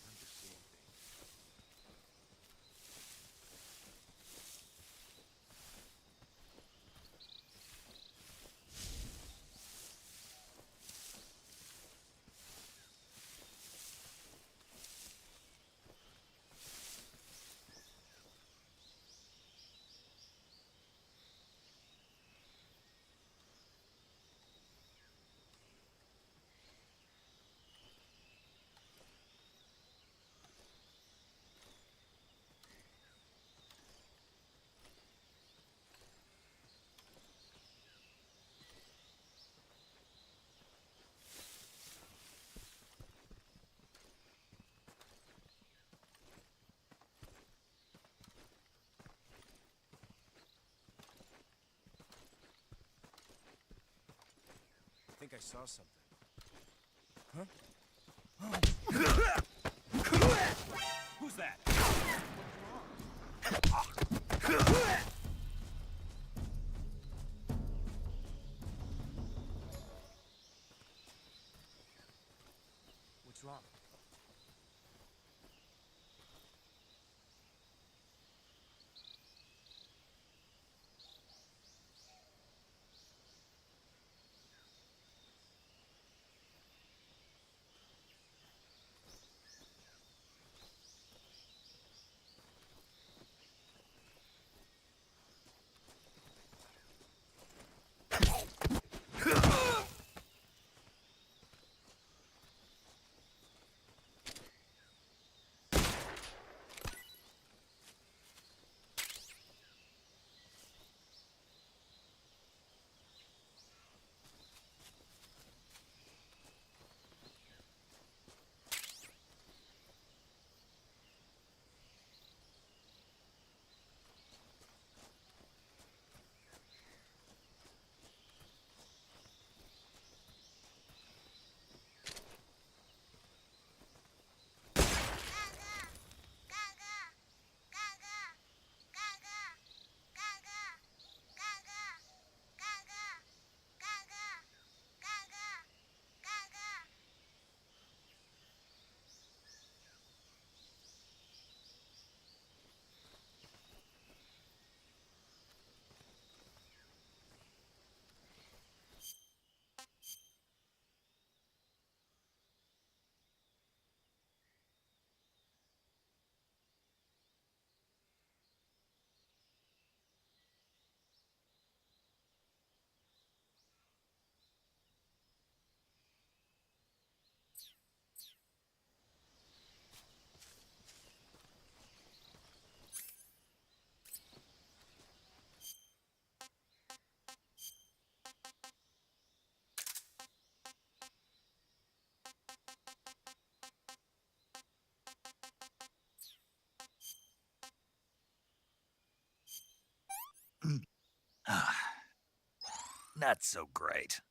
I'm just seeing things. I think I saw something. Huh? Who's that? What's wrong? Not so great.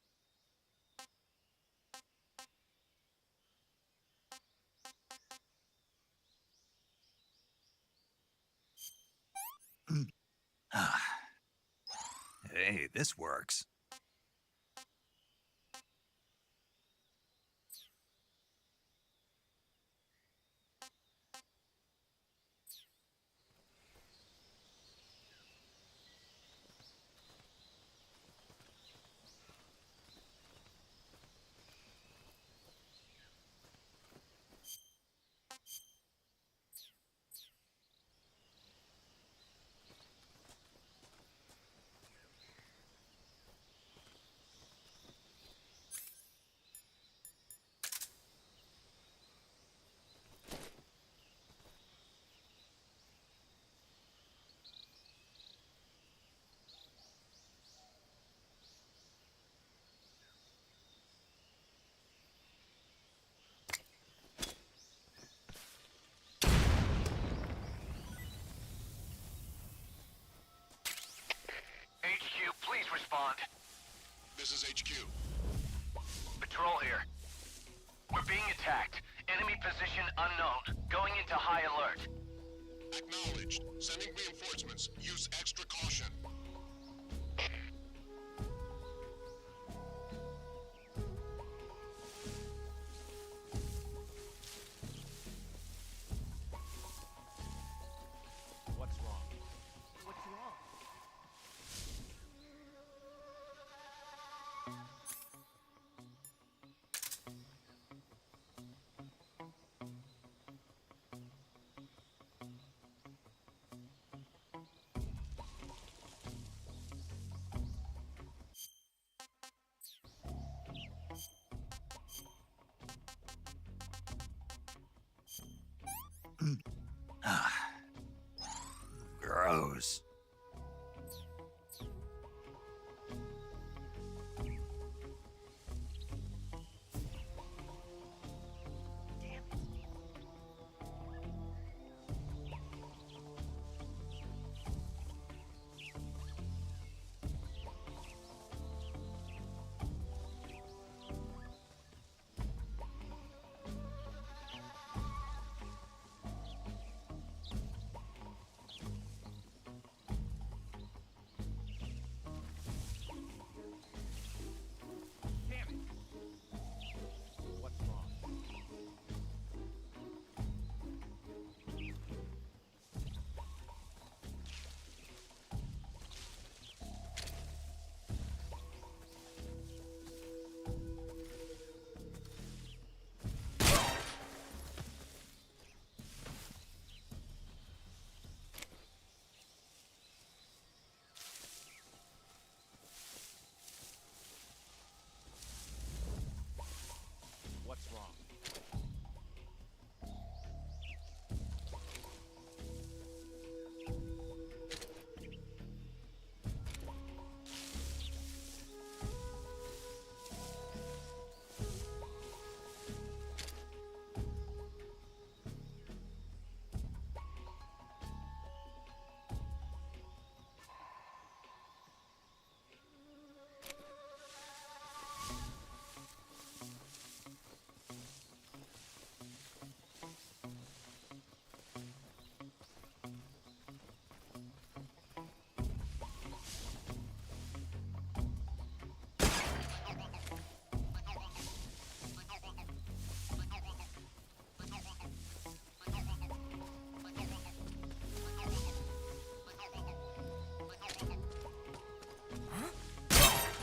Hey, this works. HQ, please respond. This is HQ. Patrol here. We're being attacked. Enemy position unknown. Going into high alert. Acknowledged. Sending reinforcements. Use extra caution. What's wrong? What's wrong? Gross. Damn it! What's wrong? What's wrong?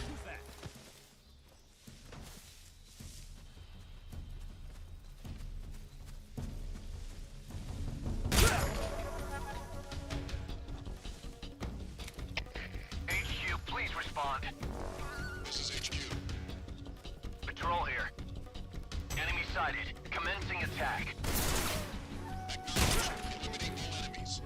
Who's that? HQ, please respond. This is HQ. Patrol here. Enemy sighted. Commencing attack. Acknowledged. Eliminate all enemies.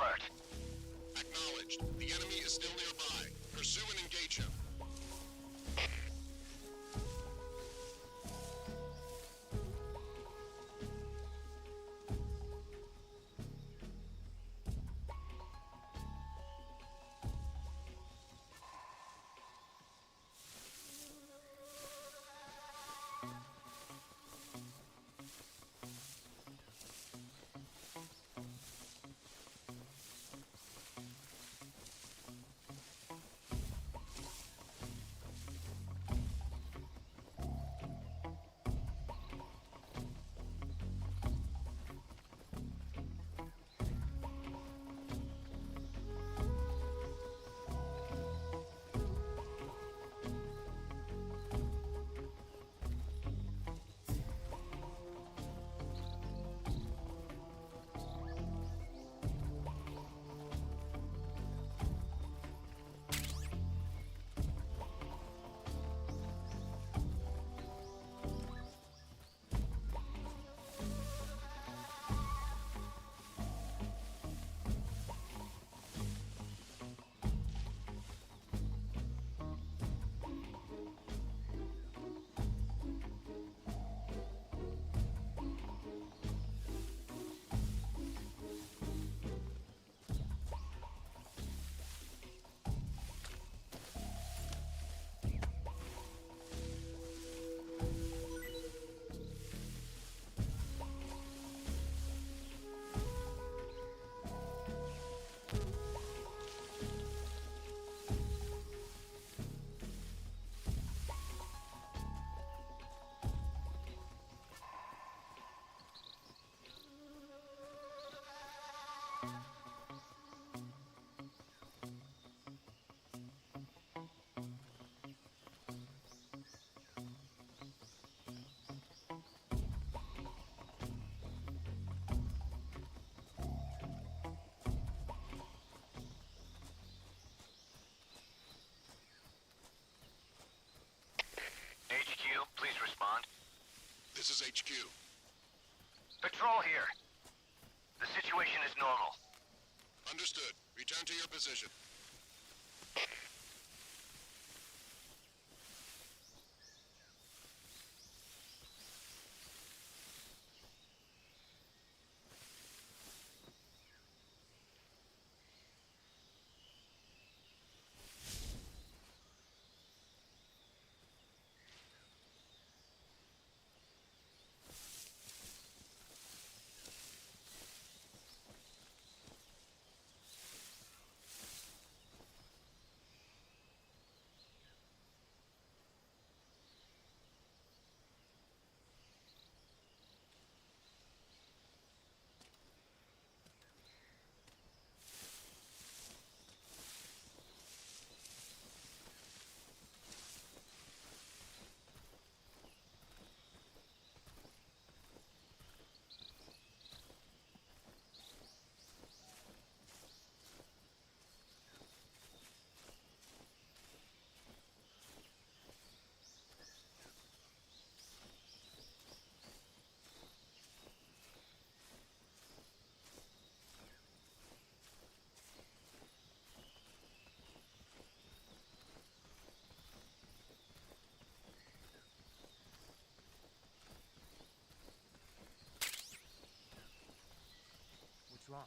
alert. Acknowledged. The enemy is still nearby. Pursue and engage him. HQ, please respond. This is HQ. Patrol here. The situation is normal. Understood. Return to your position. What's wrong?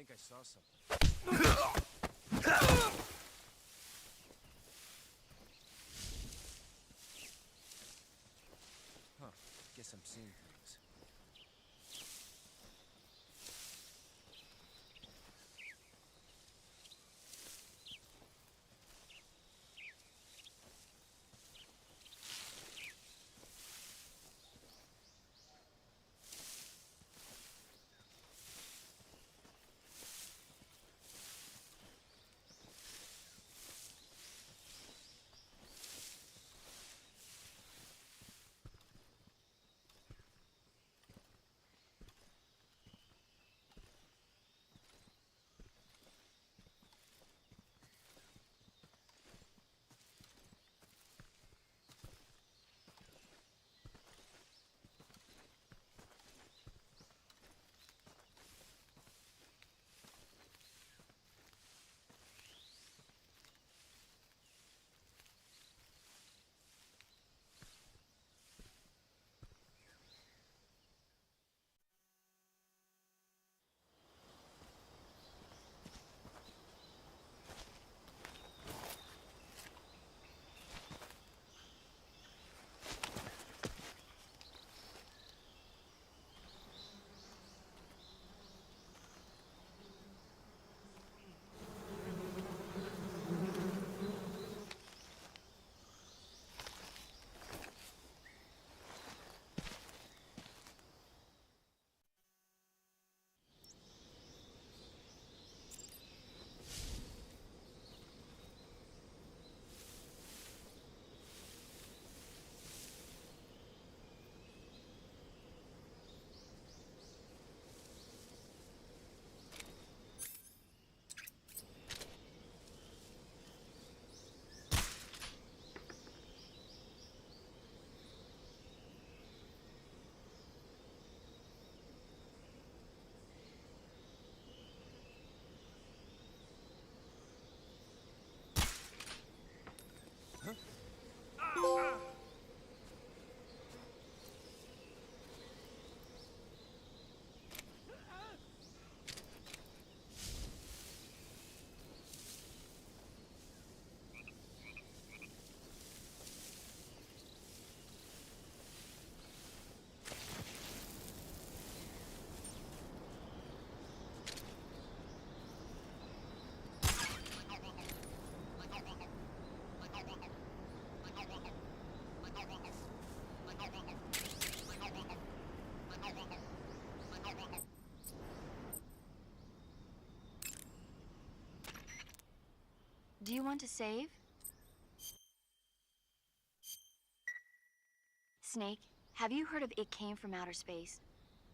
think I saw something. Huh. Guess I'm seeing things. Do you want to save? Snake, have you heard of It Came from Outer Space?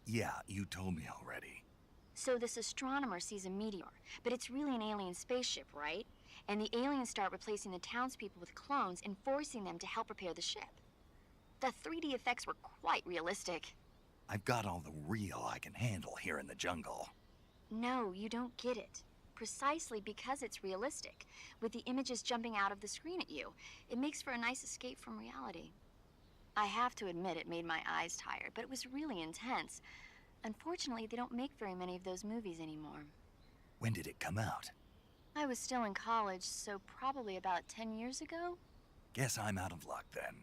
Yeah, you told me already. So this astronomer sees a meteor, but it's really an alien spaceship, right? And the aliens start replacing the townspeople with clones and forcing them to help repair the ship. The 3D effects were quite realistic. I've got all the real I can handle here in the jungle. No, you don't get it. Precisely because it's realistic, with the images jumping out of the screen at you, it makes for a nice escape from reality. I have to admit it made my eyes tired, but it was really intense. Unfortunately, they don't make very many of those movies anymore. When did it come out? I was still in college, so probably about 10 years ago? Guess I'm out of luck then.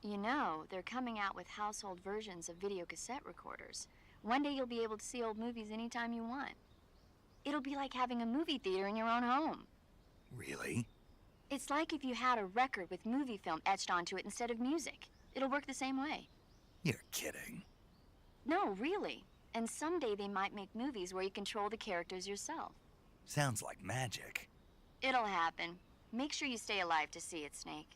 You know, they're coming out with household versions of video cassette recorders. One day you'll be able to see old movies anytime you want. It'll be like having a movie theater in your own home. Really? It's like if you had a record with movie film etched onto it instead of music. It'll work the same way. You're kidding. No, really. And someday they might make movies where you control the characters yourself. Sounds like magic. It'll happen. Make sure you stay alive to see it, Snake.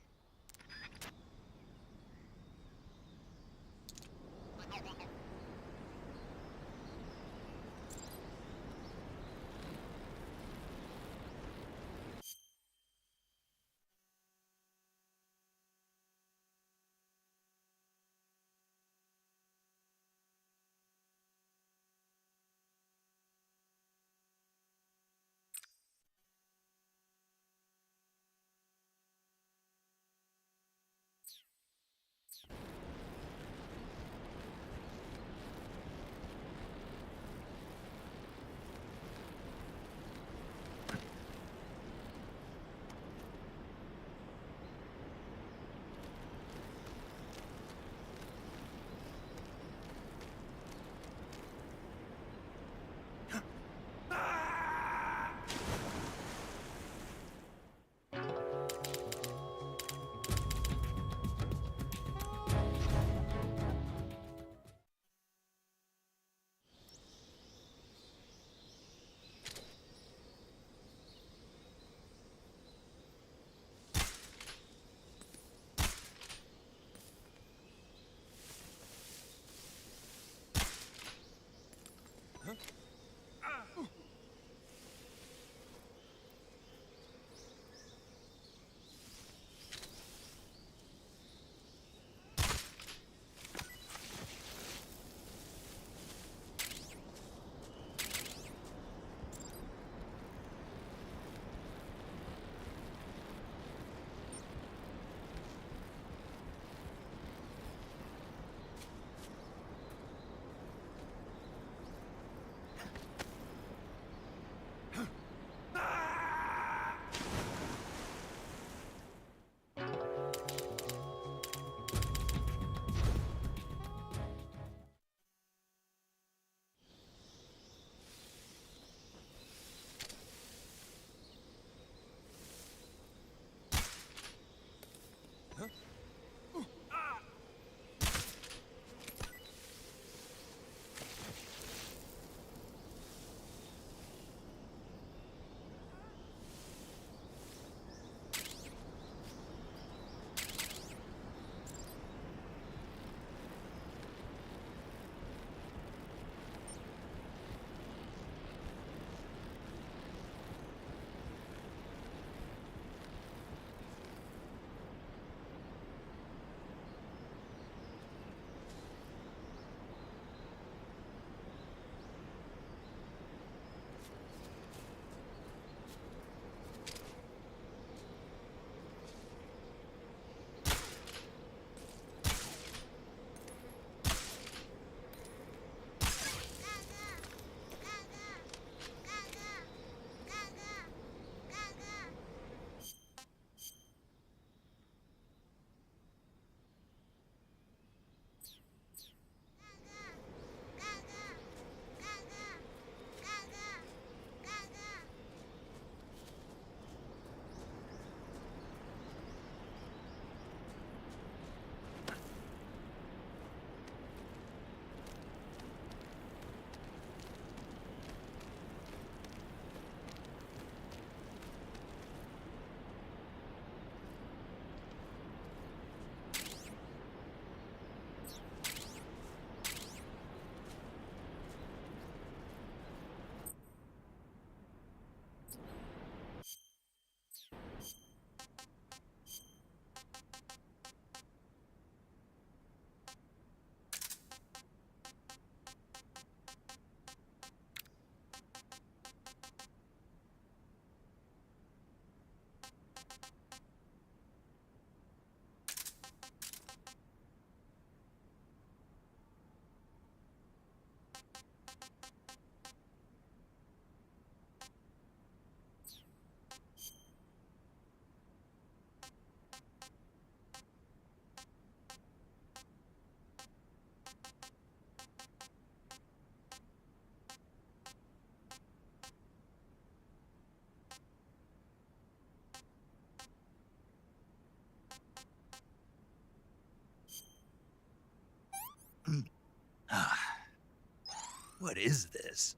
What is this?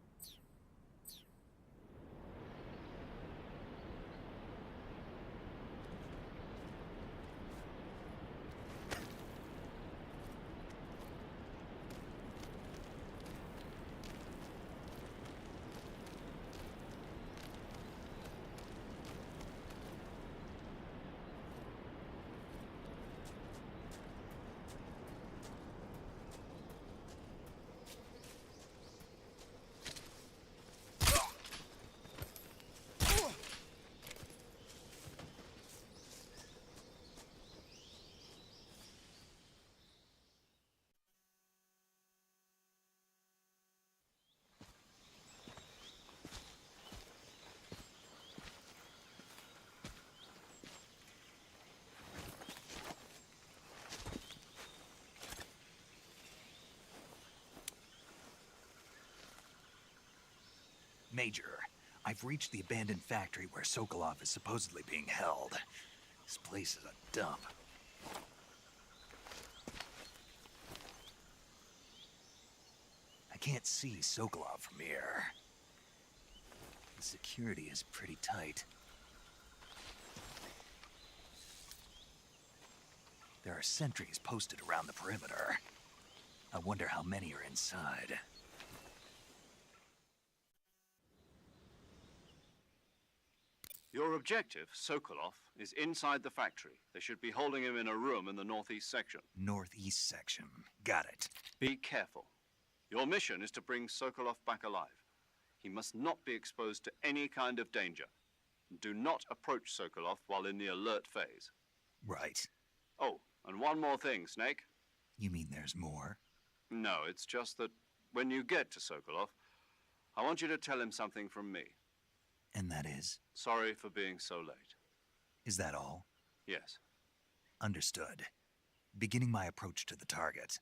Major, I've reached the abandoned factory where Sokolov is supposedly being held. This place is a dump. I can't see Sokolov from here. The security is pretty tight. There are sentries posted around the perimeter. I wonder how many are inside. Your objective, Sokolov, is inside the factory. They should be holding him in a room in the northeast section. Northeast section. Got it. Be careful. Your mission is to bring Sokolov back alive. He must not be exposed to any kind of danger. Do not approach Sokolov while in the alert phase. Right. Oh, and one more thing, Snake. You mean there's more? No, it's just that when you get to Sokolov, I want you to tell him something from me. And that is? Sorry for being so late. Is that all? Yes. Understood. Beginning my approach to the target.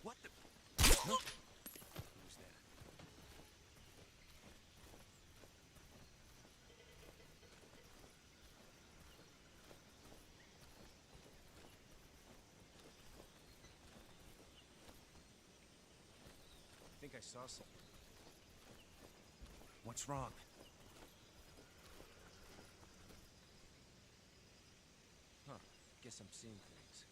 What the? Huh? Who's that? I think I saw something. What's wrong? Huh. Guess I'm seeing things.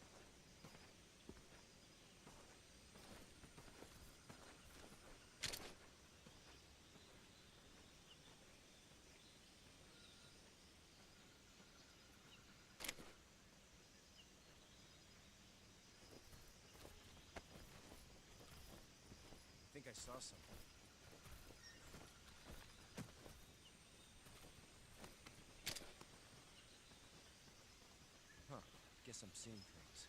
I think I saw something. Huh. Guess I'm seeing things.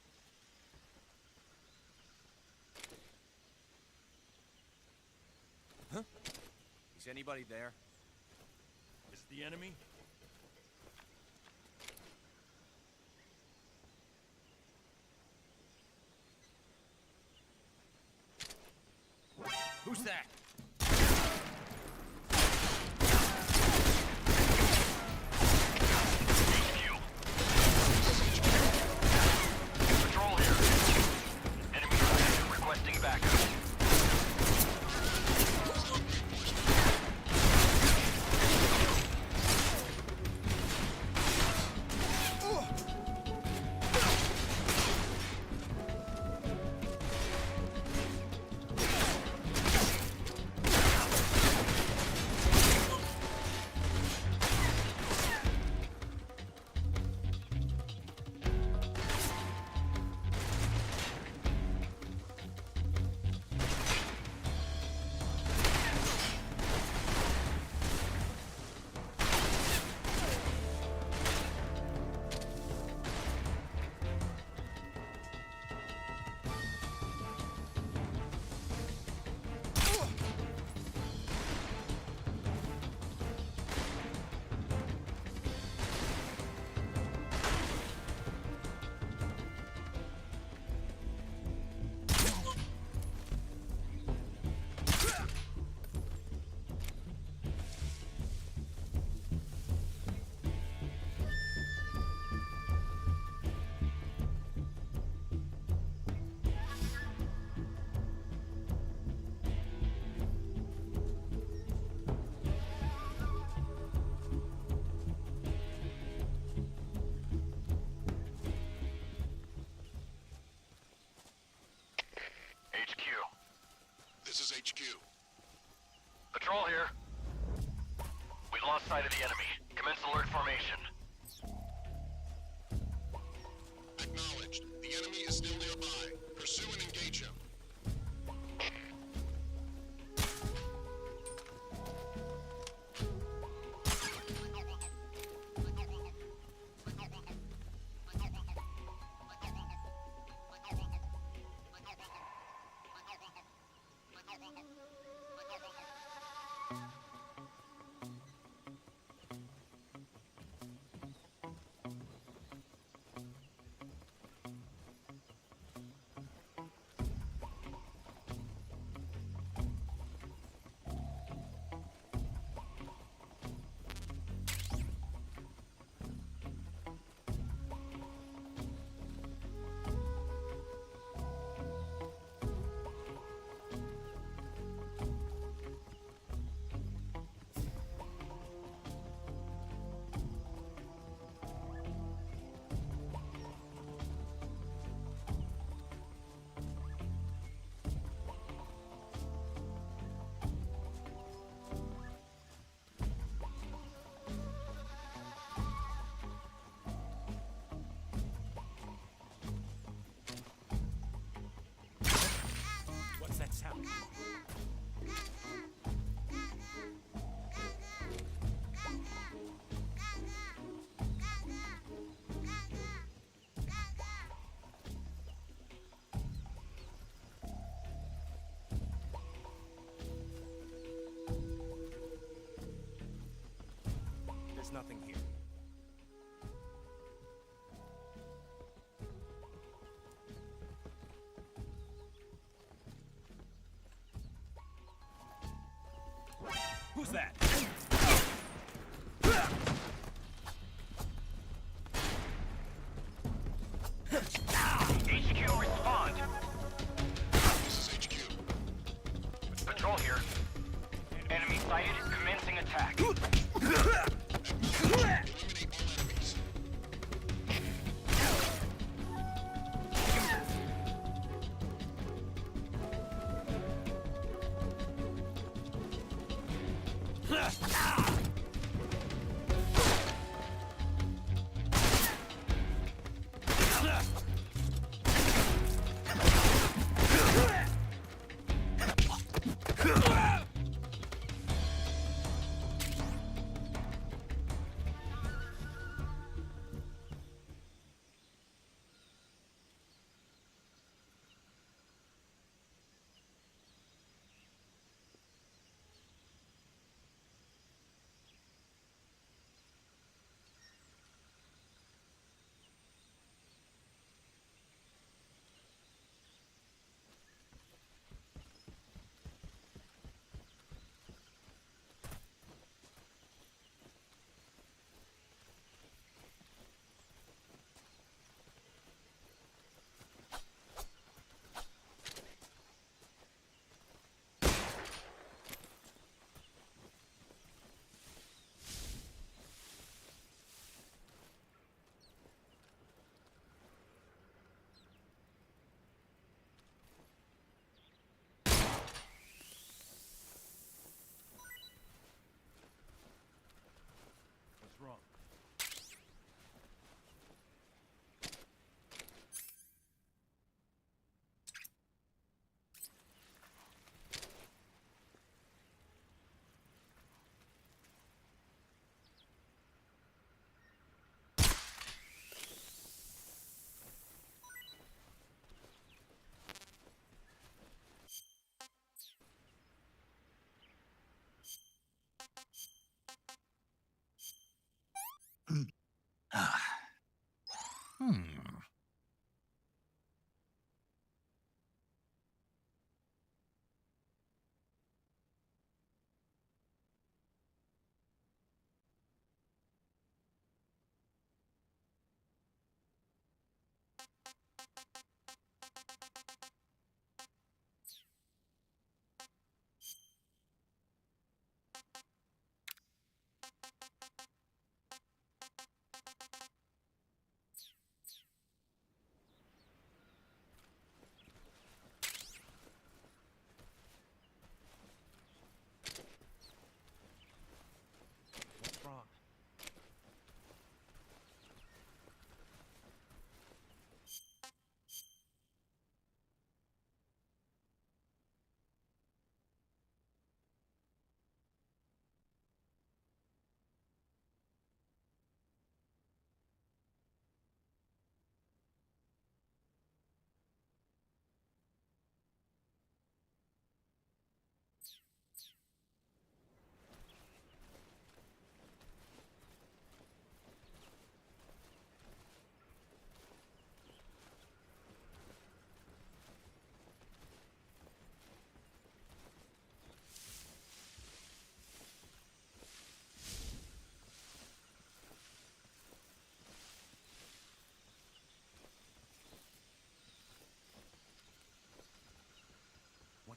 Huh? Is anybody there? Is it the enemy? Who's that? Patrol here. Enemy position requesting backup. Patrol here. We've lost sight of the enemy. Commence alert formation. Acknowledged. The enemy is still nearby. Pursue and engage him. What's that sound? There's nothing here. Who's that? HQ, respond. This is HQ. Patrol here. Enemy sighted. Commencing attack. Eliminate all enemies.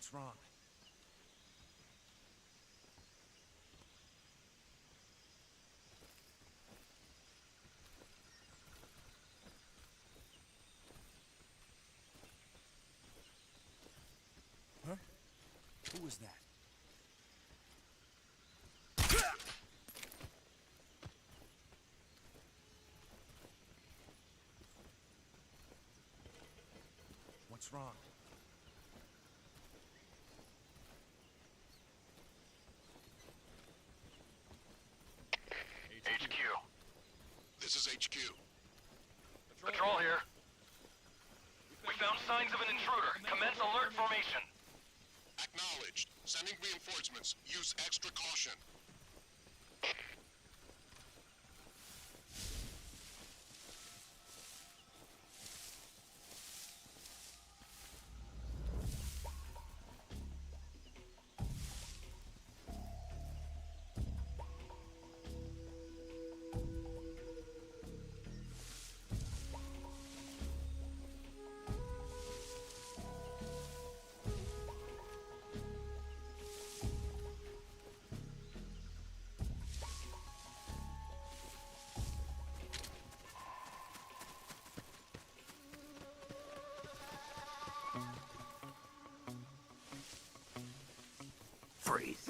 What's wrong? Huh? Who was that? What's wrong? HQ. This is HQ. Patrol here. We found signs of an intruder. Commence alert formation. Acknowledged. Sending reinforcements. Use extra caution. Freeze.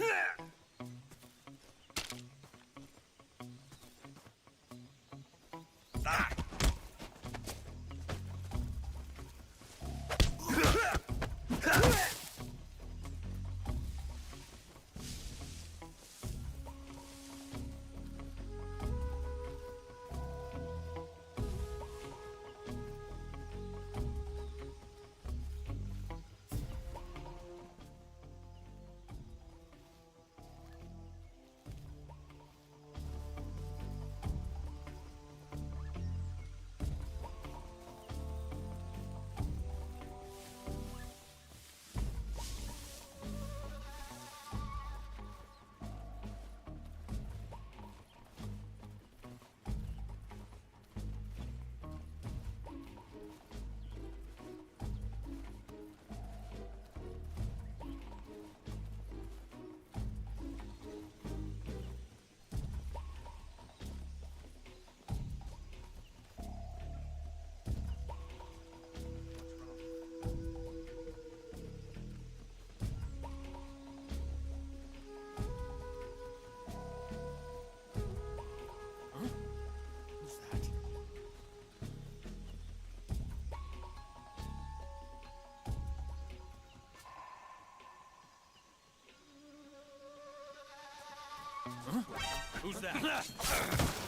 Who's that? Who's that? What's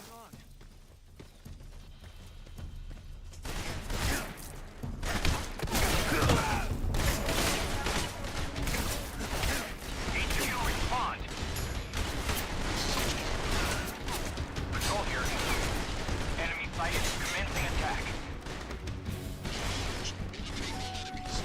going on? HQ respond. Patrol here. Enemy sighted. Commencing attack. Eliminate the enemies.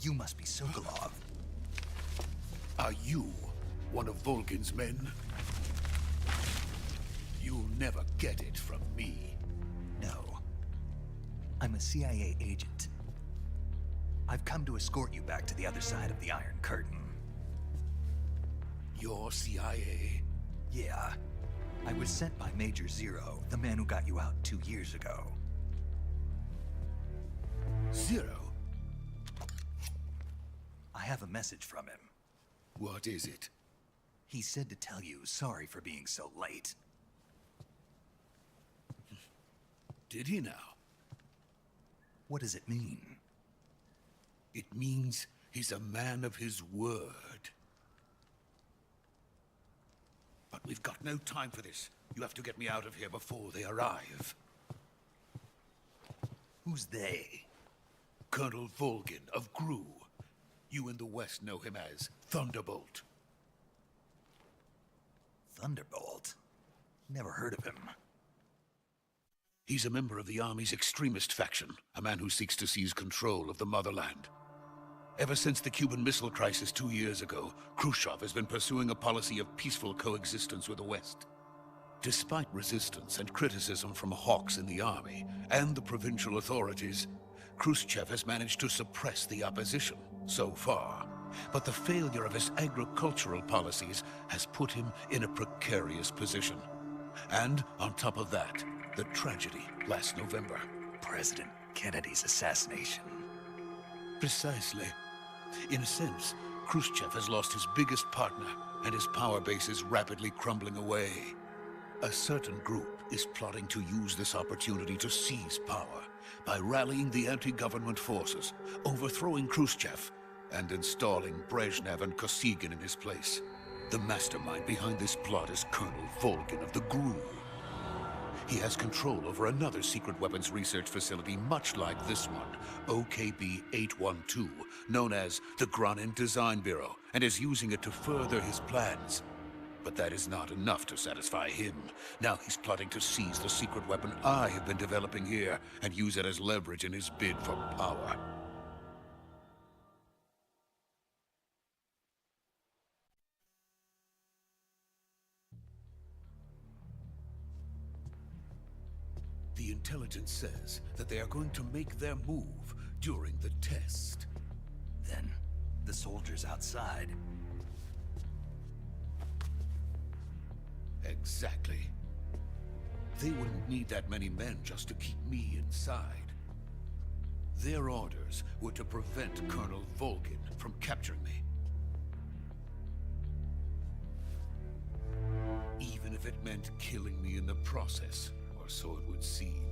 You must be Sokolov. Are you one of Volgin's men? You'll never get it from me. No. I'm a CIA agent. I've come to escort you back to the other side of the Iron Curtain. You're CIA? Yeah. I was sent by Major Zero, the man who got you out 2 years ago. Zero? I have a message from him. What is it? He said to tell you sorry for being so late. Did he now? What does it mean? It means he's a man of his word. But we've got no time for this. You have to get me out of here before they arrive. Who's they? Colonel Volgin of GRU. You in the West know him as Thunderbolt. Thunderbolt? Never heard of him. He's a member of the Army's extremist faction, a man who seeks to seize control of the motherland. Ever since the Cuban Missile Crisis 2 years ago, Khrushchev has been pursuing a policy of peaceful coexistence with the West. Despite resistance and criticism from hawks in the army and the provincial authorities, Khrushchev has managed to suppress the opposition so far. But the failure of his agricultural policies has put him in a precarious position. And on top of that, the tragedy last November. President Kennedy's assassination. Precisely. In a sense, Khrushchev has lost his biggest partner, and his power base is rapidly crumbling away. A certain group is plotting to use this opportunity to seize power by rallying the anti-government forces, overthrowing Khrushchev, and installing Brezhnev and Kosygin in his place. The mastermind behind this plot is Colonel Volgin of the GRU. He has control over another secret weapons research facility much like this one, OKB-812, known as the Granin Design Bureau, and is using it to further his plans. But that is not enough to satisfy him. Now he's plotting to seize the secret weapon I have been developing here and use it as leverage in his bid for power. The intelligence says that they are going to make their move during the test. Then, the soldiers outside. Exactly. They wouldn't need that many men just to keep me inside. Their orders were to prevent Colonel Volgin from capturing me. Even if it meant killing me in the process, or so it would seem.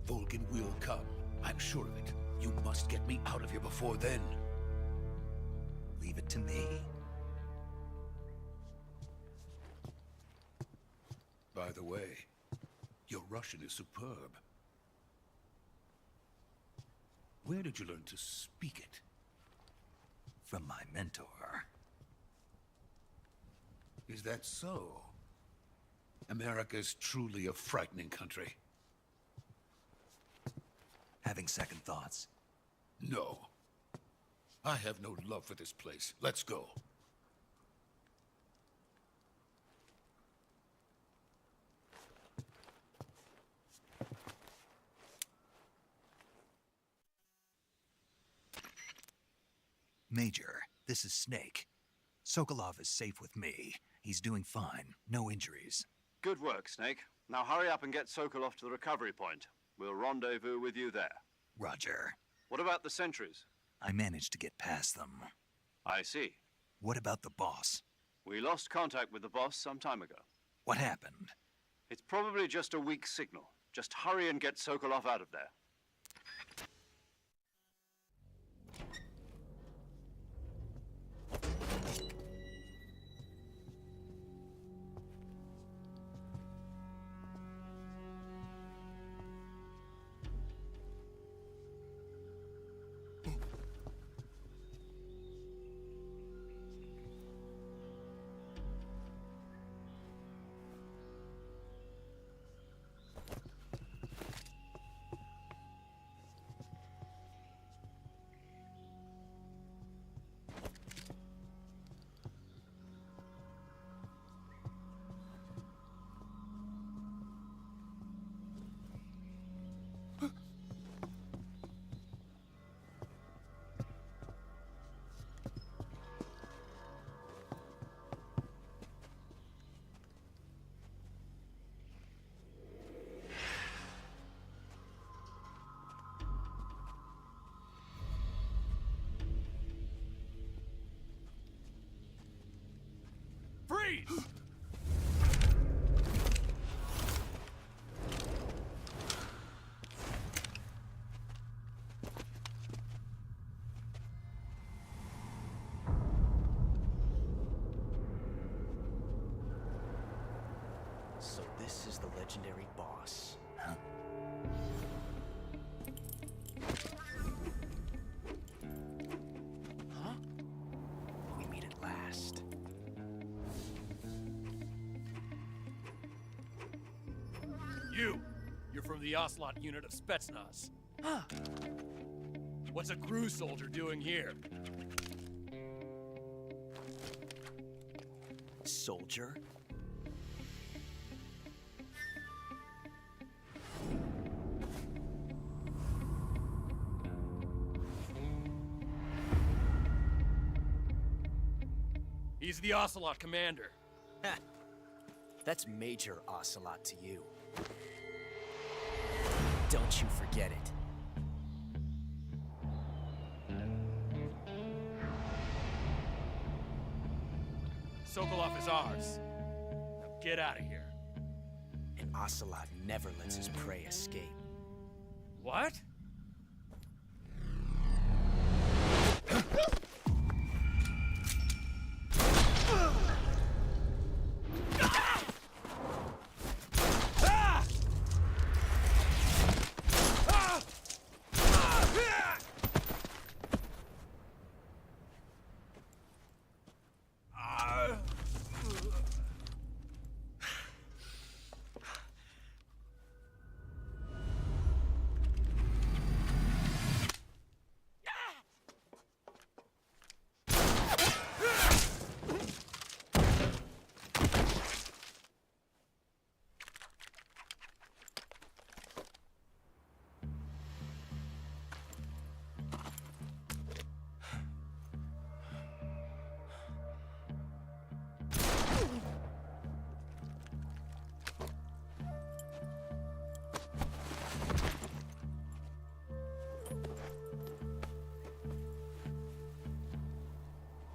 Volgin will come. I'm sure of it. You must get me out of here before then. Leave it to me. By the way, your Russian is superb. Where did you learn to speak it? From my mentor. Is that so? America's truly a frightening country. Having second thoughts? No. I have no love for this place. Let's go. Major, this is Snake. Sokolov is safe with me. He's doing fine. No injuries. Good work, Snake. Now hurry up and get Sokolov to the recovery point. We'll rendezvous with you there. Roger. What about the sentries? I managed to get past them. I see. What about the boss? We lost contact with the boss some time ago. What happened? It's probably just a weak signal. Just hurry and get Sokolov out of there. This is the legendary boss. Huh? Huh? We meet at last. You're from the Ocelot unit of Spetsnaz. What's a crew soldier doing here? Soldier? He's the Ocelot commander. Ha! That's Major Ocelot to you. Don't you forget it. Sokolov is ours. Now get out of here. And Ocelot never lets his prey escape. What?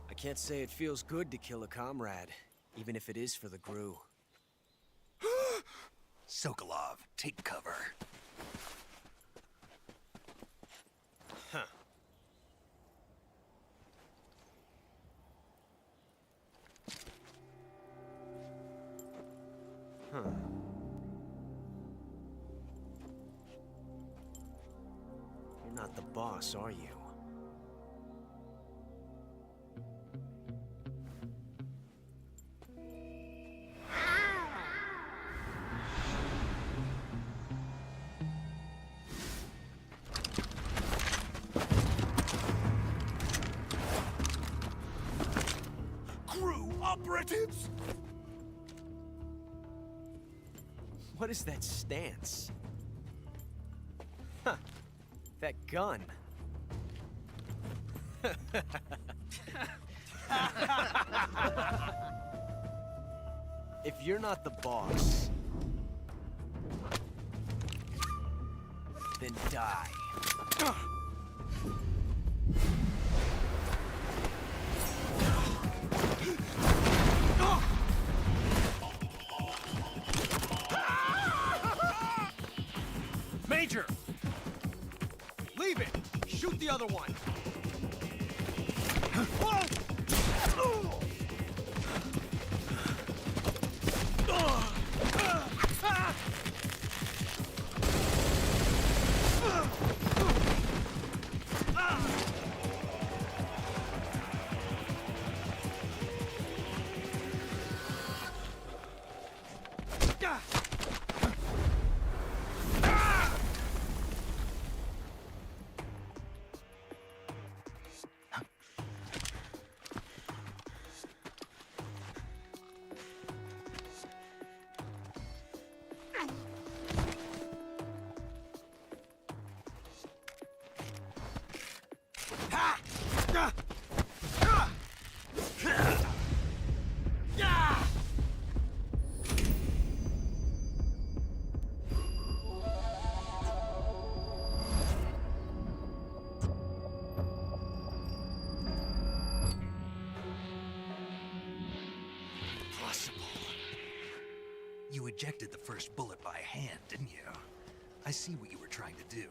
I can't say it feels good to kill a comrade, even if it is for the GRU. Sokolov, take cover. Huh. Huh. You're not the boss, are you? GRU operatives! What is that stance? Huh. That gun. If you're not the boss, then die. Major! Leave it! Shoot the other one! You ejected the first bullet by hand, didn't you? I see what you were trying to do.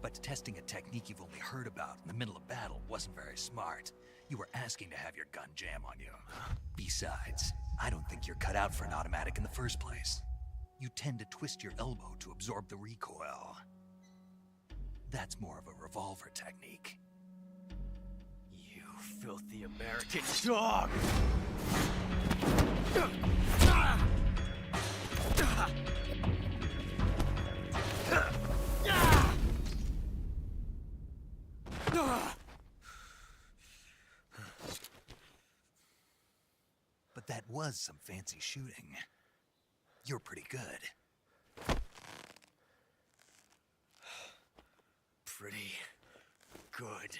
But testing a technique you've only heard about in the middle of battle wasn't very smart. You were asking to have your gun jam on you. Besides, I don't think you're cut out for an automatic in the first place. you tend to twist your elbow to absorb the recoil. That's more of a revolver technique. You filthy American dog! But that was some fancy shooting. You're pretty good. Pretty good.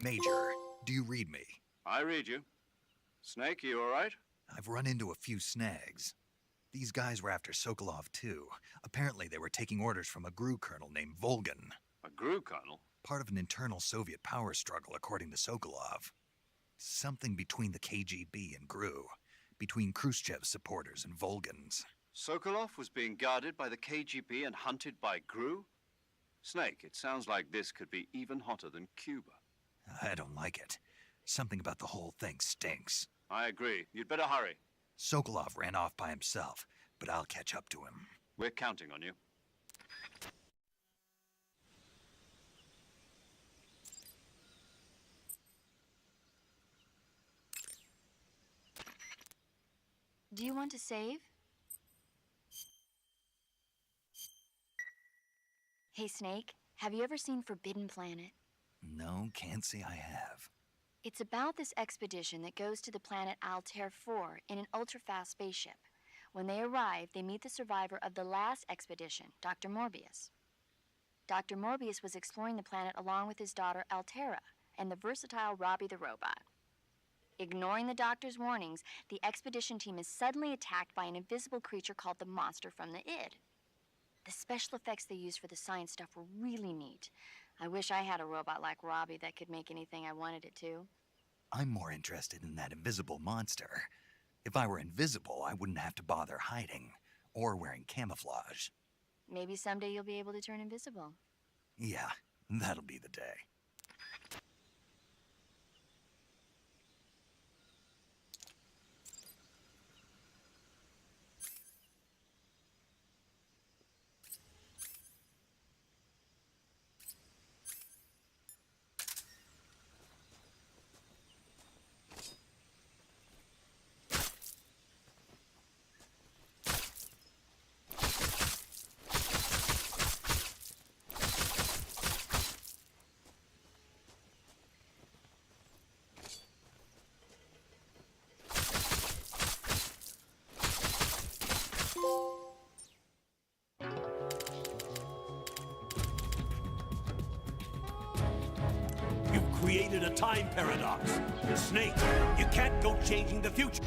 Major, do you read me? I read you. Snake, you all right? I've run into a few snags. These guys were after Sokolov too. Apparently they were taking orders from a GRU colonel named Volgin. A GRU colonel? Part of an internal Soviet power struggle, according to Sokolov. Something between the KGB and GRU. Between Khrushchev's supporters and Volgin's. Sokolov was being guarded by the KGB and hunted by GRU? Snake, it sounds like this could be even hotter than Cuba. I don't like it. Something about the whole thing stinks. I agree. You'd better hurry. Sokolov ran off by himself, but I'll catch up to him. We're counting on you. Do you want to save? Hey, Snake, have you ever seen Forbidden Planet? No, can't say I have. It's about this expedition that goes to the planet Altair 4 in an ultra-fast spaceship. When they arrive, they meet the survivor of the last expedition, Dr. Morbius. Dr. Morbius was exploring the planet along with his daughter Altera and the versatile Robbie the robot. Ignoring the doctor's warnings, the expedition team is suddenly attacked by an invisible creature called the Monster from the Id. The special effects they used for the science stuff were really neat. I wish I had a robot like Robbie that could make anything I wanted it to. I'm more interested in that invisible monster. If I were invisible, I wouldn't have to bother hiding or wearing camouflage. Maybe someday you'll be able to turn invisible. Yeah, that'll be the day. You've created a time paradox. Snake, you can't go changing the future.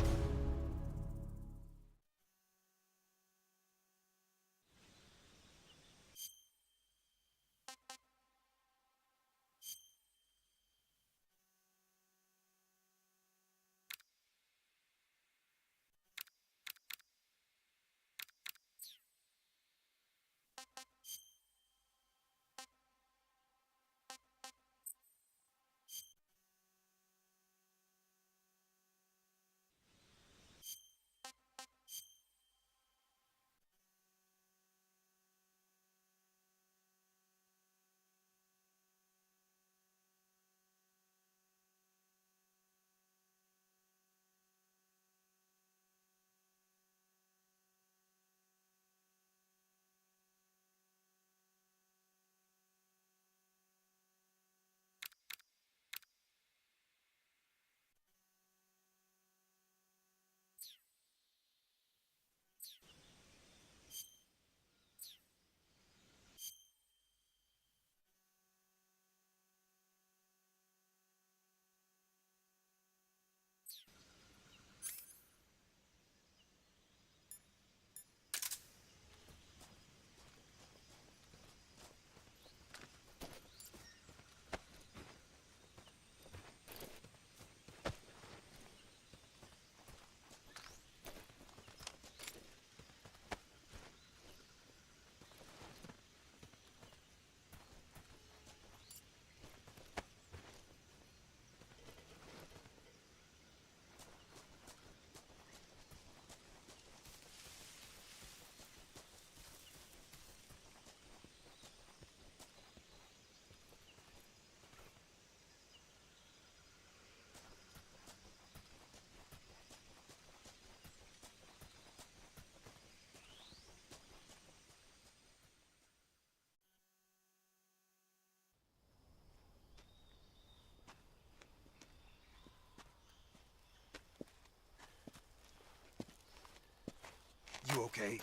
okay?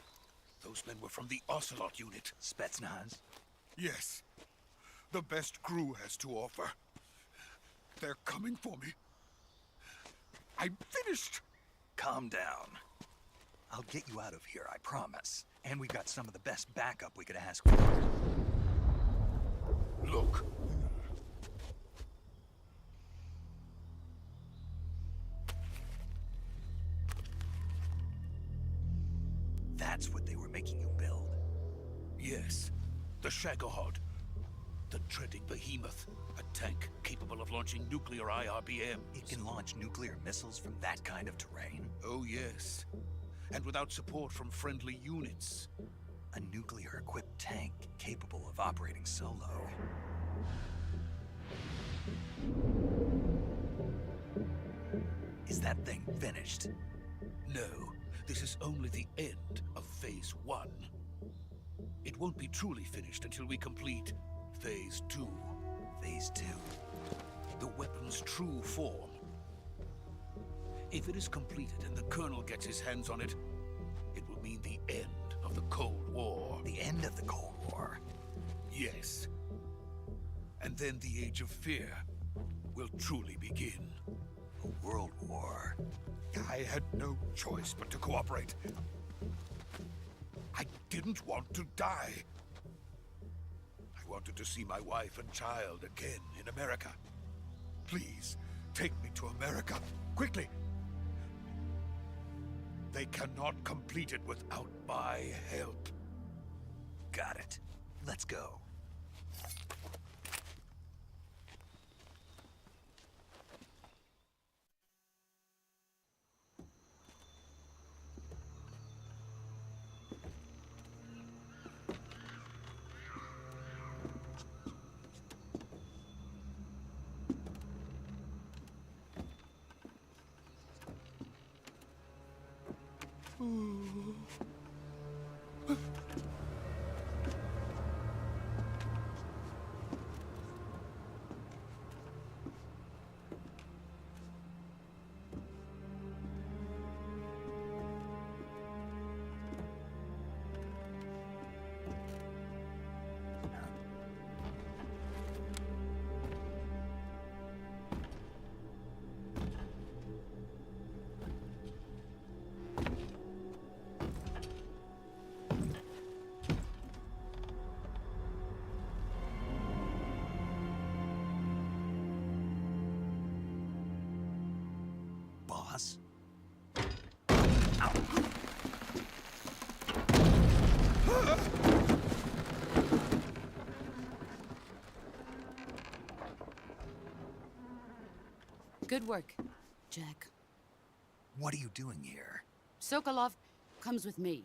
Those men were from the Ocelot unit. Spetsnaz? Yes. The best crew has to offer. They're coming for me. I'm finished. Calm down. I'll get you out of here, I promise. And we got some of the best backup we could ask for. Look. That's what they were making you build? Yes. The Shagohod. The dreaded behemoth. A tank capable of launching nuclear IRBMs. It can launch nuclear missiles from that kind of terrain? Oh, yes. And without support from friendly units. A nuclear-equipped tank capable of operating solo. Is that thing finished? No. This is only the end of Phase 1. It won't be truly finished until we complete Phase 2. Phase 2? The weapon's true form. If it is completed and the Colonel gets his hands on it, it will mean the end of the Cold War. The end of the Cold War? Yes. And then the Age of Fear will truly begin. A world war? I had no choice but to cooperate. I didn't want to die. I wanted to see my wife and child again in America. Please, take me to America, quickly. They cannot complete it without my help. Got it. Let's go. Boss? Good work, Jack. What are you doing here? Sokolov comes with me.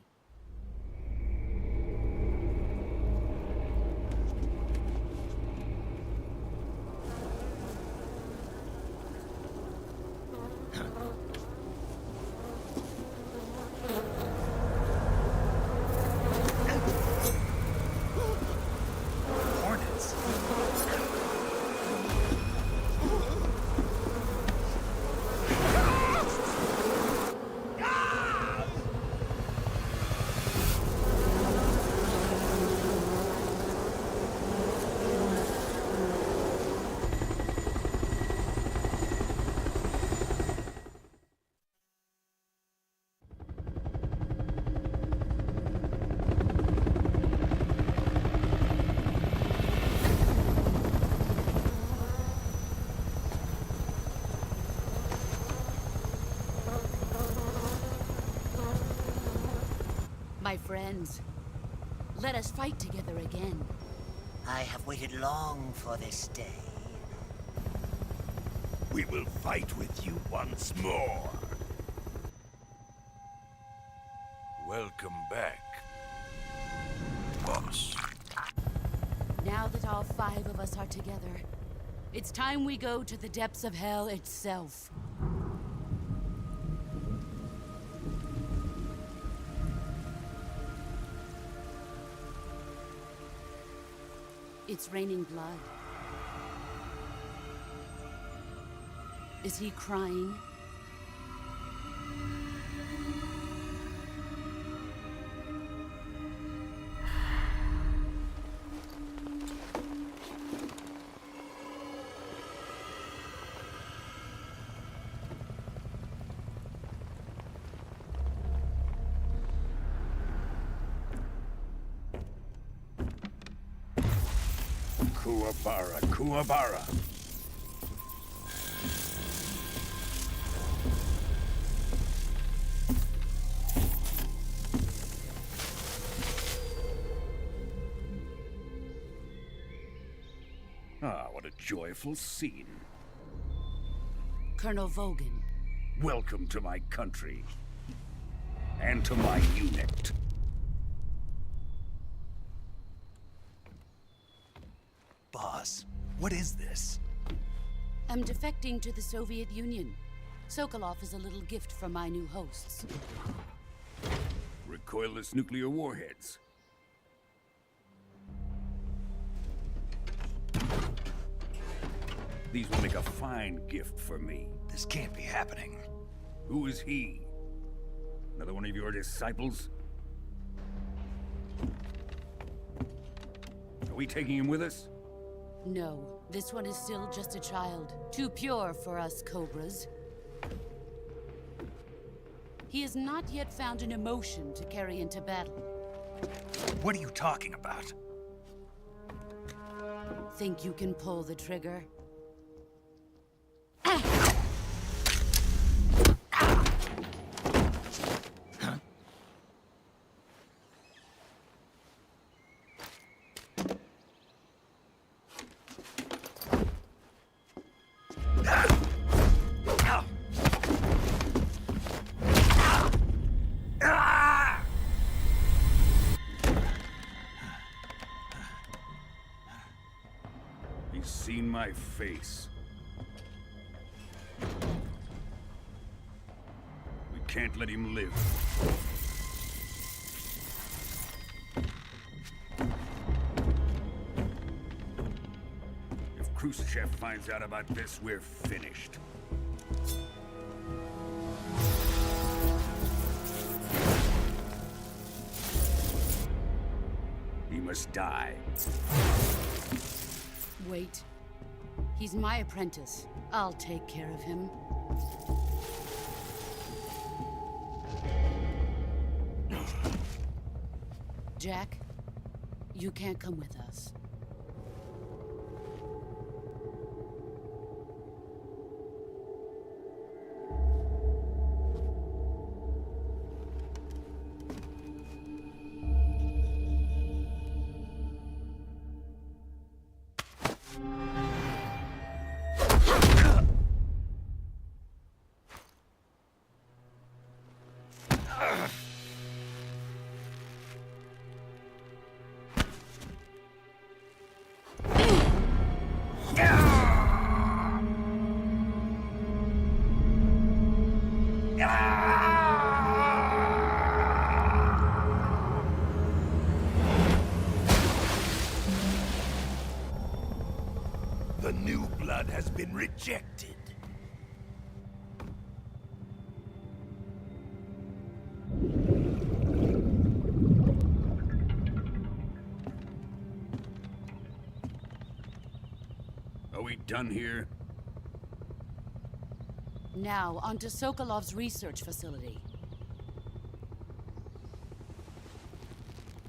Hornets? My friends, let us fight together again. I have waited long for this day. We will fight with you once more. Welcome back, boss. Now that all 5 of us are together, it's time we go to the depths of hell itself. It's raining blood. Is he crying? Kuwabara, Kuwabara. Ah, what a joyful scene. Colonel Vogan. Welcome to my country. And to my unit. Boss, what is this? I'm defecting to the Soviet Union. Sokolov is a little gift from my new hosts. Recoilless nuclear warheads. These will make a fine gift for me. This can't be happening. Who is he? Another one of your disciples? Are we taking him with us? No, this one is still just a child. Too pure for us Cobras. He has not yet found an emotion to carry into battle. What are you talking about? Think you can pull the trigger? He's seen my face. We can't let him live. If Khrushchev finds out about this, we're finished. He must die. Wait. He's my apprentice. I'll take care of him. Jack, you can't come with us. The new blood has been rejected. Are we done here? Now, onto Sokolov's research facility.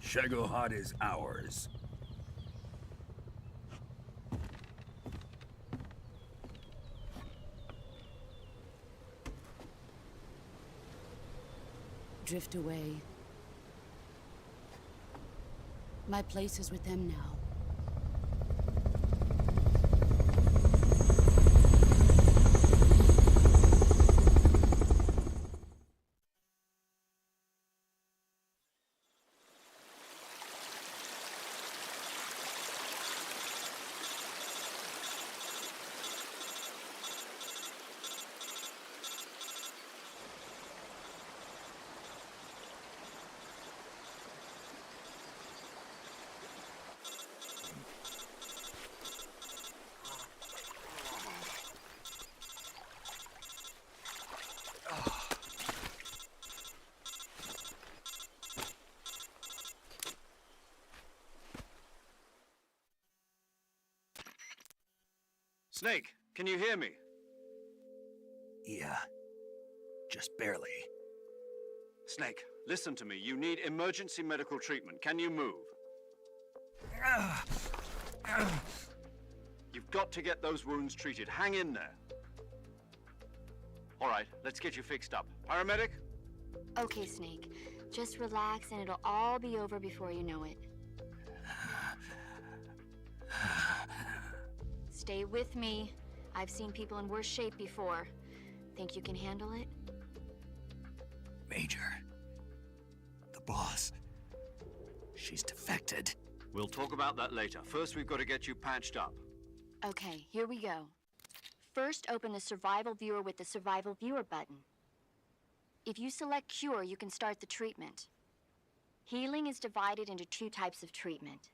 Shagohod is ours. Drift away. My place is with them now. Snake, can you hear me? Yeah. Just barely. Snake, listen to me. You need emergency medical treatment. Can you move? You've got to get those wounds treated. Hang in there. All right, let's get you fixed up. Paramedic? Okay, Snake. Just relax and it'll all be over before you know it. Stay with me. I've seen people in worse shape before. Think you can handle it? Major. The boss. She's defected. We'll talk about that later. First, we've got to get you patched up. Okay, here we go. First, open the Survival Viewer with the Survival Viewer button. If you select Cure, you can start the treatment. Healing is divided into 2 types of treatment: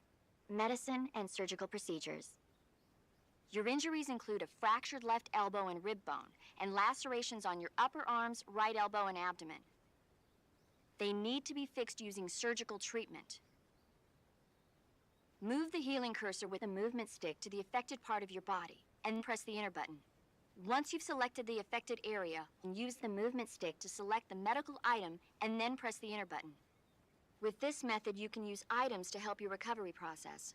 medicine and surgical procedures. Your injuries include a fractured left elbow and rib bone, and lacerations on your upper arms, right elbow, and abdomen. They need to be fixed using surgical treatment. Move the healing cursor with a movement stick to the affected part of your body, and press the enter button. Once you've selected the affected area, use the movement stick to select the medical item, and then press the enter button. With this method, you can use items to help your recovery process.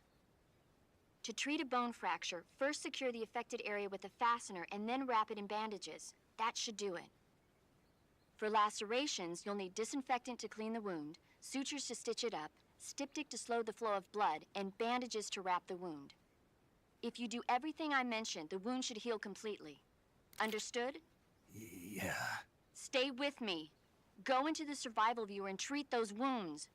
To treat a bone fracture, first secure the affected area with a fastener and then wrap it in bandages. That should do it. For lacerations, you'll need disinfectant to clean the wound, sutures to stitch it up, styptic to slow the flow of blood, and bandages to wrap the wound. If you do everything I mentioned, the wound should heal completely. Understood? Yeah. Stay with me. Go into the Survival Viewer and treat those wounds.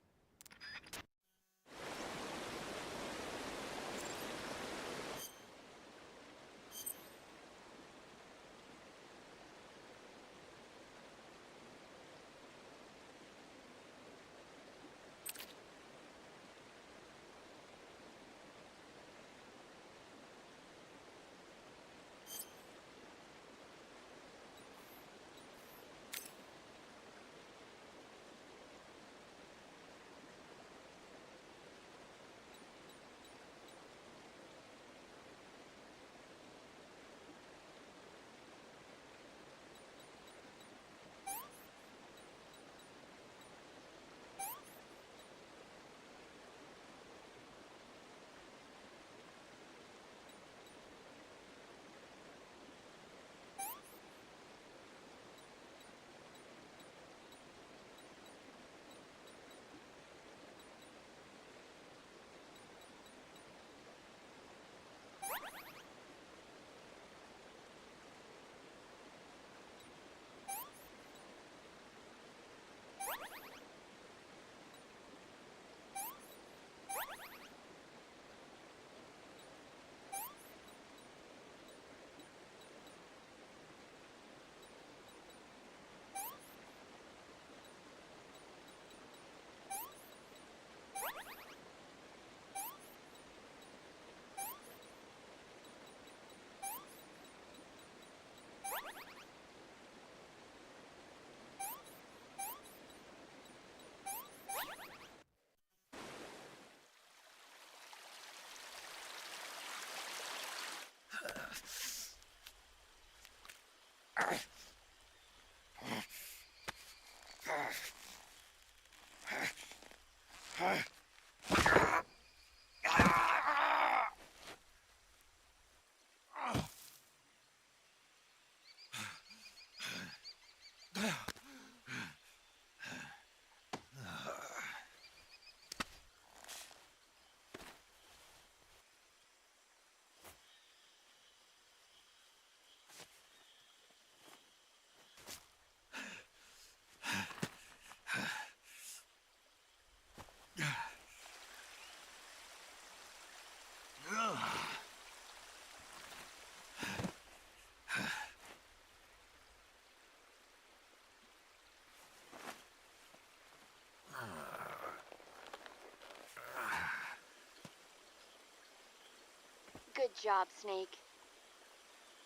Good job, Snake.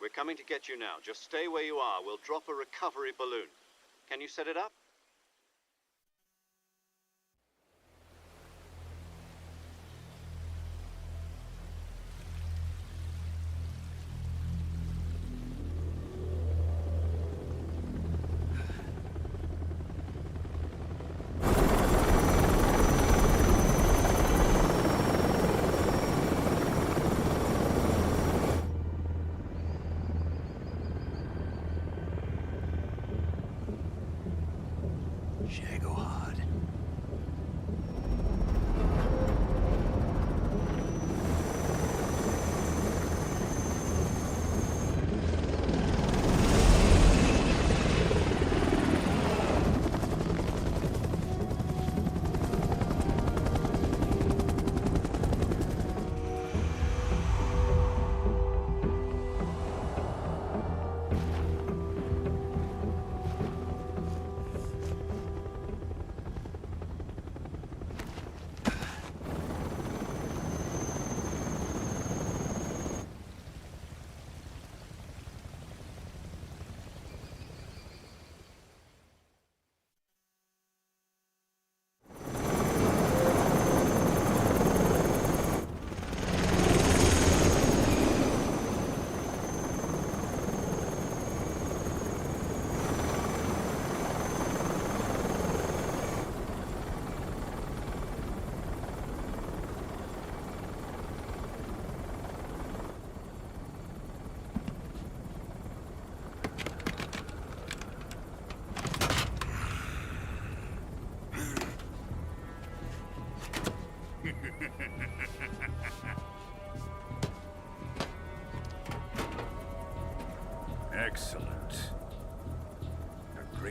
We're coming to get you now. Just stay where you are. We'll drop a recovery balloon. Can you set it up?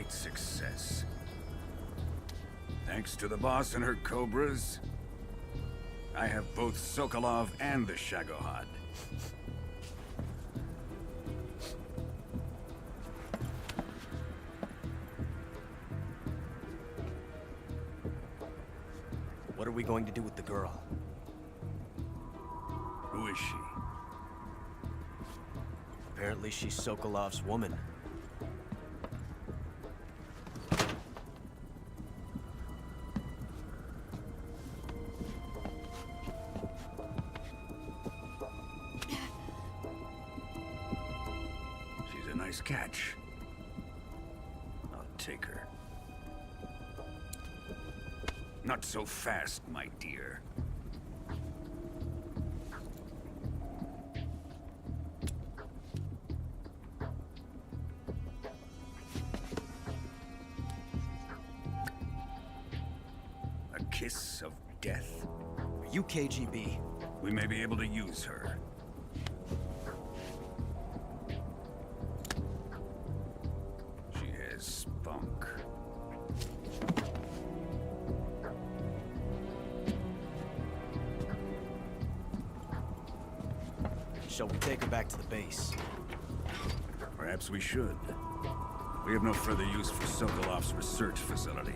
great success. Thanks to the boss and her cobras, I have both Sokolov and the Shagohod. What are we going to do with the girl? Who is she? Apparently she's Sokolov's woman. She's a nice catch. I'll take her. Not so fast, my dear. A kiss of death? Are you KGB? We may be able to use her. She has spunk. Shall we take her back to the base? Perhaps we should. We have no further use for Sokolov's research facility.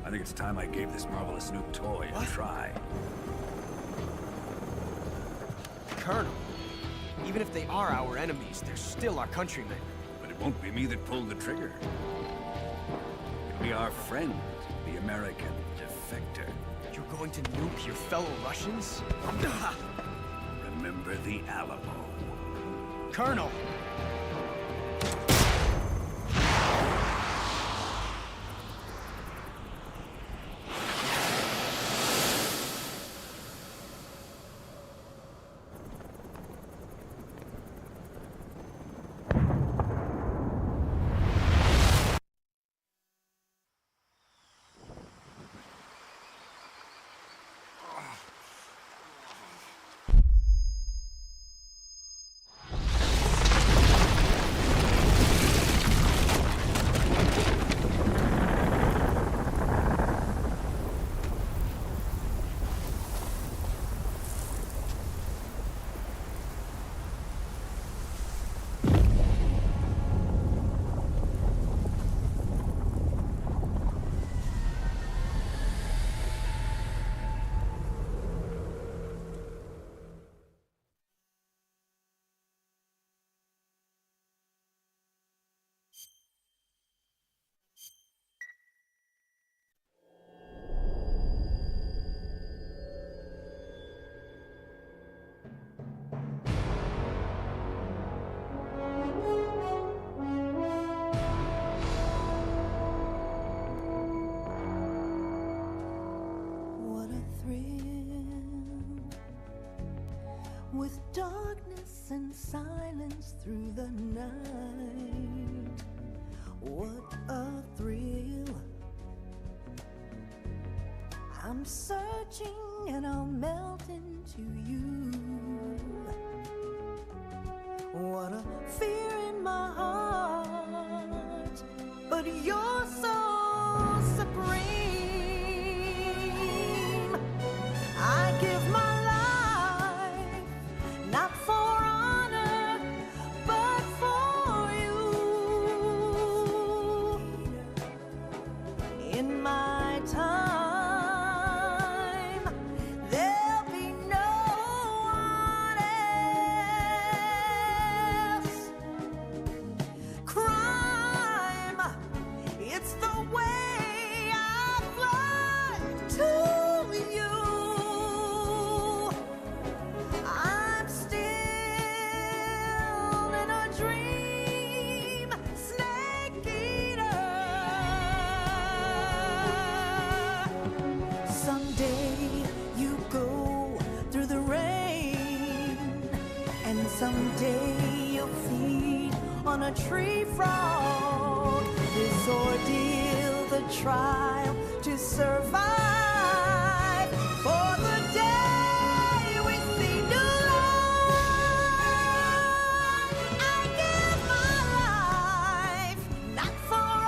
I think it's time I gave this marvelous new toy a try. Colonel, even if they are our enemies, they're still our countrymen. But it won't be me that pulled the trigger. It'll be our friend, the American defector. You're going to nuke your fellow Russians? Remember the Alamo. Colonel! With darkness and silence through the night, what a thrill. I'm searching and I'll melt into you. What a fear in my heart, but you're so supreme. I give my not for honor, but for you. In my time, there'll be no one else. Crime, it's the way I fly to you. Someday you'll feed on a tree frog. This ordeal, the trial to survive. For the day we see new life, I give my life, not for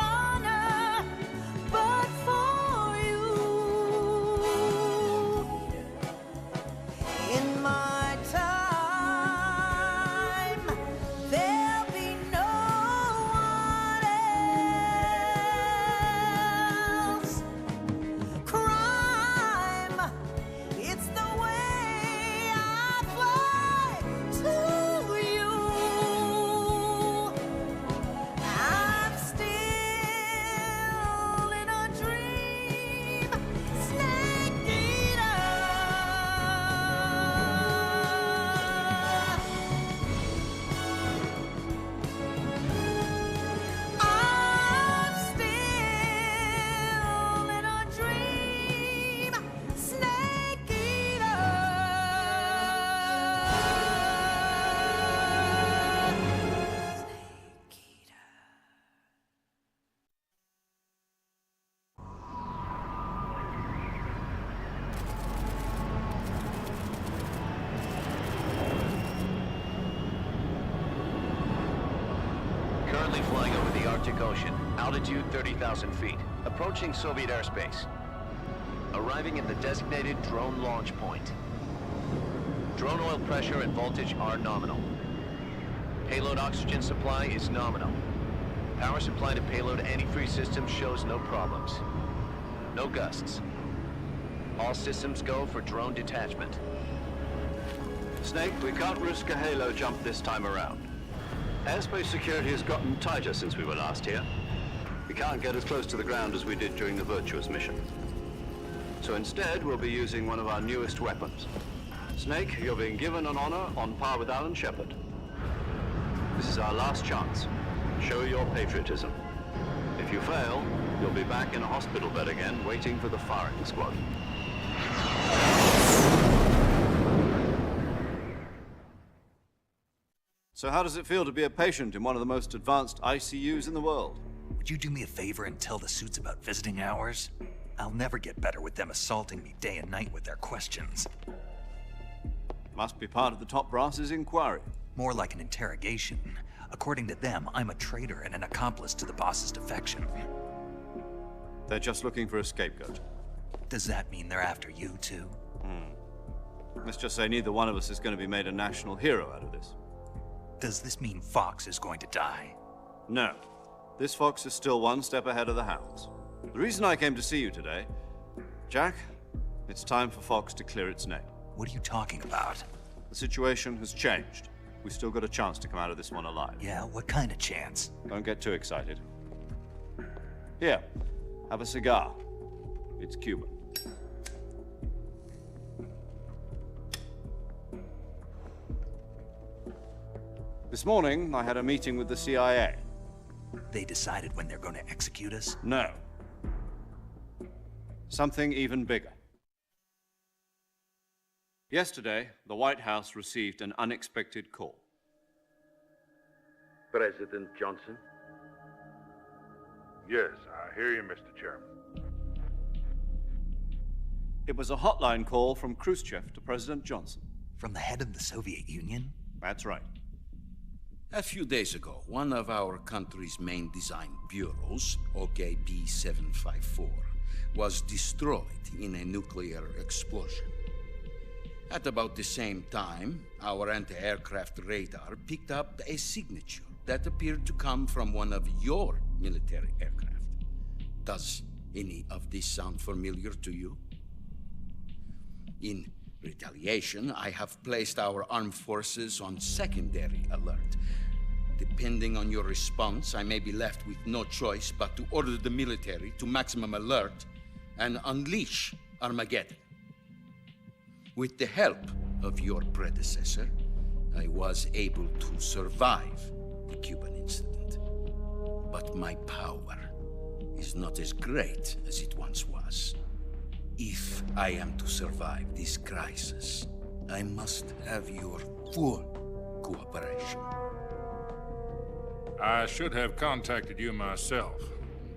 flying over the Arctic Ocean. Altitude 30,000 feet. Approaching Soviet airspace. Arriving at the designated drone launch point. Drone oil pressure and voltage are nominal. Payload oxygen supply is nominal. Power supply to payload antifreeze system shows no problems. No gusts. All systems go for drone detachment. Snake, we can't risk a halo jump this time around. Airspace security has gotten tighter since we were last here. We can't get as close to the ground as we did during the Virtuous mission. So instead, we'll be using one of our newest weapons. Snake, you're being given an honor on par with Alan Shepard. This is our last chance. Show your patriotism. If you fail, you'll be back in a hospital bed again, waiting for the firing squad. So how does it feel to be a patient in one of the most advanced ICUs in the world? Would you do me a favor and tell the suits about visiting hours? I'll never get better with them assaulting me day and night with their questions. Must be part of the top brass's inquiry. More like an interrogation. According to them, I'm a traitor and an accomplice to the boss's defection. They're just looking for a scapegoat. Does that mean they're after you, too? Let's just say neither one of us is going to be made a national hero out of this. Does this mean Fox is going to die? No. This Fox is still one step ahead of the Hounds. The reason I came to see you today, Jack, it's time for Fox to clear its name. What are you talking about? The situation has changed. We've still got a chance to come out of this one alive. Yeah, what kind of chance? Don't get too excited. Here, have a cigar. It's Cuban. This morning, I had a meeting with the CIA. They decided when they're going to execute us? No. Something even bigger. Yesterday, the White House received an unexpected call. President Johnson? Yes, I hear you, Mr. Chairman. It was a hotline call from Khrushchev to President Johnson. From the head of the Soviet Union? That's right. A few days ago, one of our country's main design bureaus, OKB 754, was destroyed in a nuclear explosion. At about the same time, our anti-aircraft radar picked up a signature that appeared to come from one of your military aircraft. Does any of this sound familiar to you? In retaliation, I have placed our armed forces on secondary alert. Depending on your response, I may be left with no choice but to order the military to maximum alert and unleash Armageddon. With the help of your predecessor, I was able to survive the Cuban incident. But my power is not as great as it once was. If I am to survive this crisis, I must have your full cooperation. I should have contacted you myself.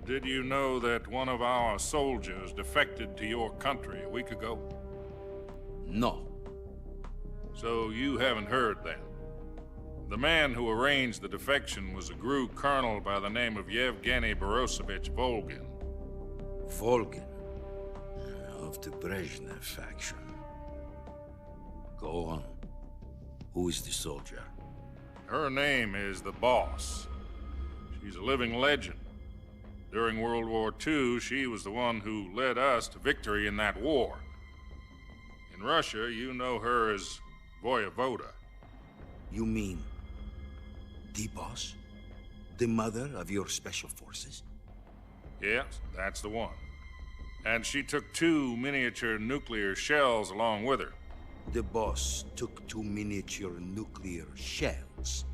Did you know that one of our soldiers defected to your country a week ago? No. So you haven't heard then? The man who arranged the defection was a GRU colonel by the name of Yevgeny Borosovich Volgin. Volgin? Of the Brezhnev faction. Go on. Who is the soldier? Her name is the Boss. She's a living legend. During World War II, she was the one who led us to victory in that war. In Russia, you know her as Voyevoda. You mean the Boss? The mother of your special forces? Yes, that's the one. And she took 2 miniature nuclear shells along with her. The Boss took 2 miniature nuclear shells?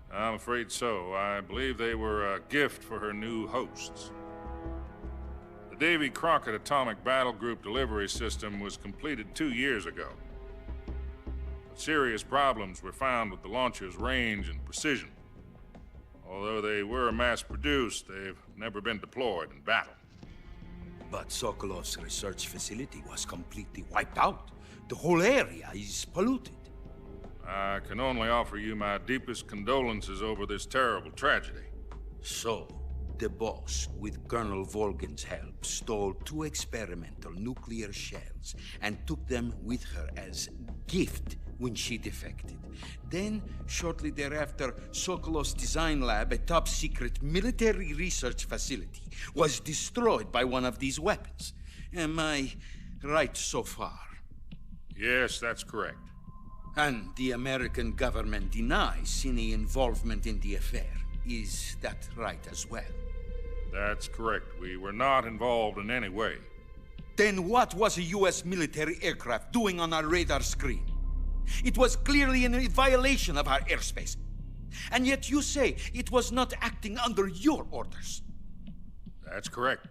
I'm afraid so. I believe they were a gift for her new hosts. The Davy Crockett Atomic Battle Group delivery system was completed 2 years ago. But serious problems were found with the launcher's range and precision. Although they were mass-produced, they've never been deployed in battle. But Sokolov's research facility was completely wiped out. The whole area is polluted. I can only offer you my deepest condolences over this terrible tragedy. So, the boss, with Colonel Volgin's help, stole 2 experimental nuclear shells and took them with her as gift when she defected. Then, shortly thereafter, Sokolov's design lab, a top-secret military research facility, was destroyed by one of these weapons. Am I right so far? Yes, that's correct. And the American government denies any involvement in the affair. Is that right as well? That's correct. We were not involved in any way. Then what was a U.S. military aircraft doing on our radar screen? It was clearly in violation of our airspace. And yet you say it was not acting under your orders. That's correct.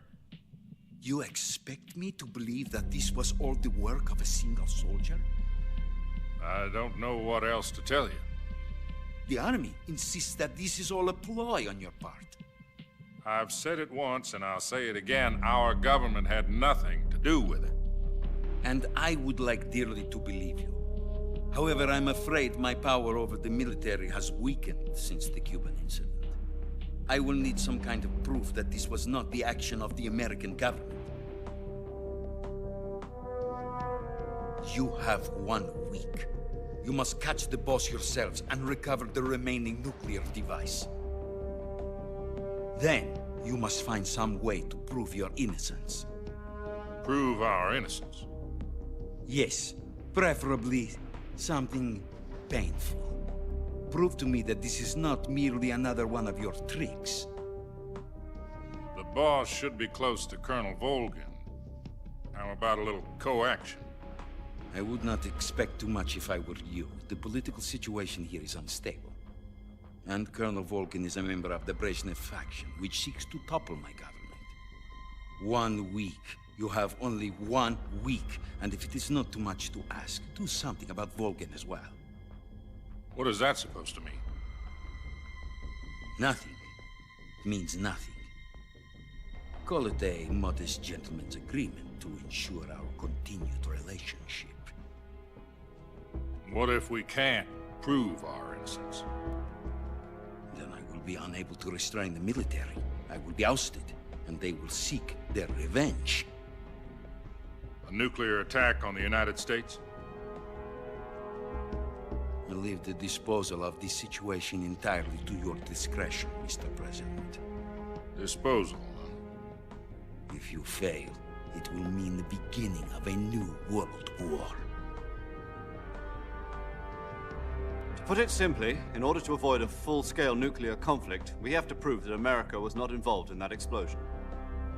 You expect me to believe that this was all the work of a single soldier? I don't know what else to tell you. The army insists that this is all a ploy on your part. I've said it once, and I'll say it again. Our government had nothing to do with it. And I would like dearly to believe you. However, I'm afraid my power over the military has weakened since the Cuban incident. I will need some kind of proof that this was not the action of the American government. You have 1 week. You must catch the boss yourselves and recover the remaining nuclear device. Then, you must find some way to prove your innocence. Prove our innocence? Yes, preferably something painful. Prove to me that this is not merely another one of your tricks. The boss should be close to Colonel Volgin. How about a little co-action? I would not expect too much if I were you. The political situation here is unstable. And Colonel Volgin is a member of the Brezhnev faction, which seeks to topple my government. 1 week. You have only 1 week, and if it is not too much to ask, do something about Volgin as well. What is that supposed to mean? Nothing. It means nothing. Call it a modest gentleman's agreement to ensure our continued relationship. What if we can't prove our innocence? Then I will be unable to restrain the military. I will be ousted, and they will seek their revenge. A nuclear attack on the United States? I leave the disposal of this situation entirely to your discretion, Mr. President. Disposal? If you fail, it will mean the beginning of a new world war. To put it simply, in order to avoid a full-scale nuclear conflict, we have to prove that America was not involved in that explosion.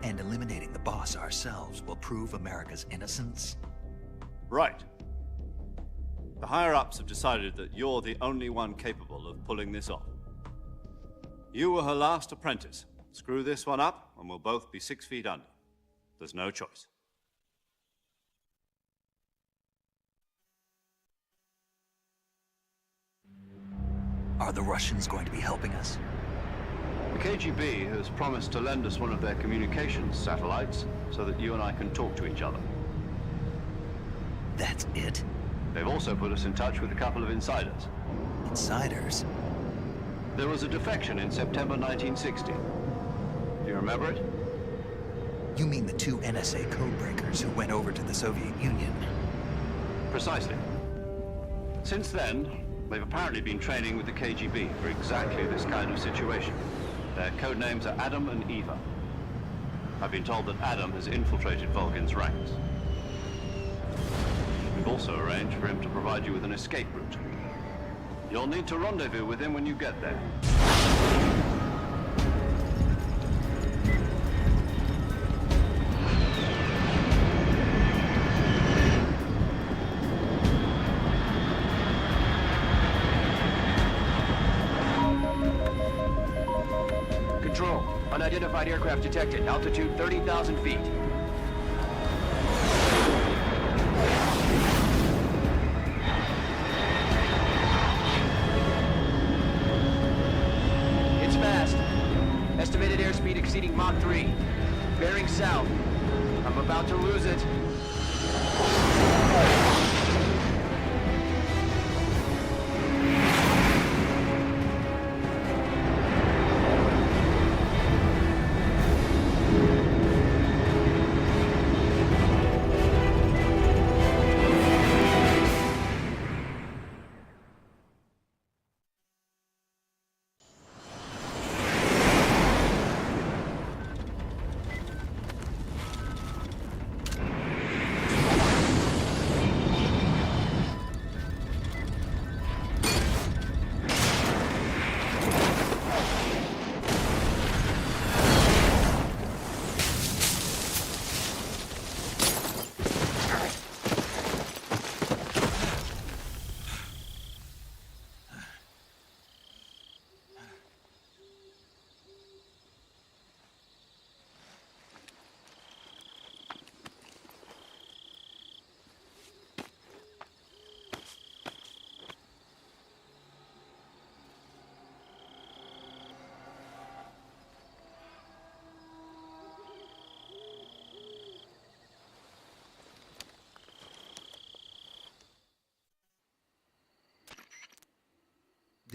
And eliminating the boss ourselves will prove America's innocence? Right. The higher-ups have decided that you're the only one capable of pulling this off. You were her last apprentice. Screw this one up, and we'll both be 6 feet under. There's no choice. Are the Russians going to be helping us? The KGB has promised to lend us one of their communications satellites so that you and I can talk to each other. That's it? They've also put us in touch with a couple of insiders. Insiders? There was a defection in September 1960. Do you remember it? You mean the 2 NSA codebreakers who went over to the Soviet Union? Precisely. Since then, they've apparently been training with the KGB for exactly this kind of situation. Their code names are Adam and Eva. I've been told that Adam has infiltrated Volgin's ranks. We've also arranged for him to provide you with an escape route. You'll need to rendezvous with him when you get there. Control. Unidentified aircraft detected. Altitude 30,000 feet. It's fast. Estimated airspeed exceeding Mach 3. Bearing south. I'm about to lose it.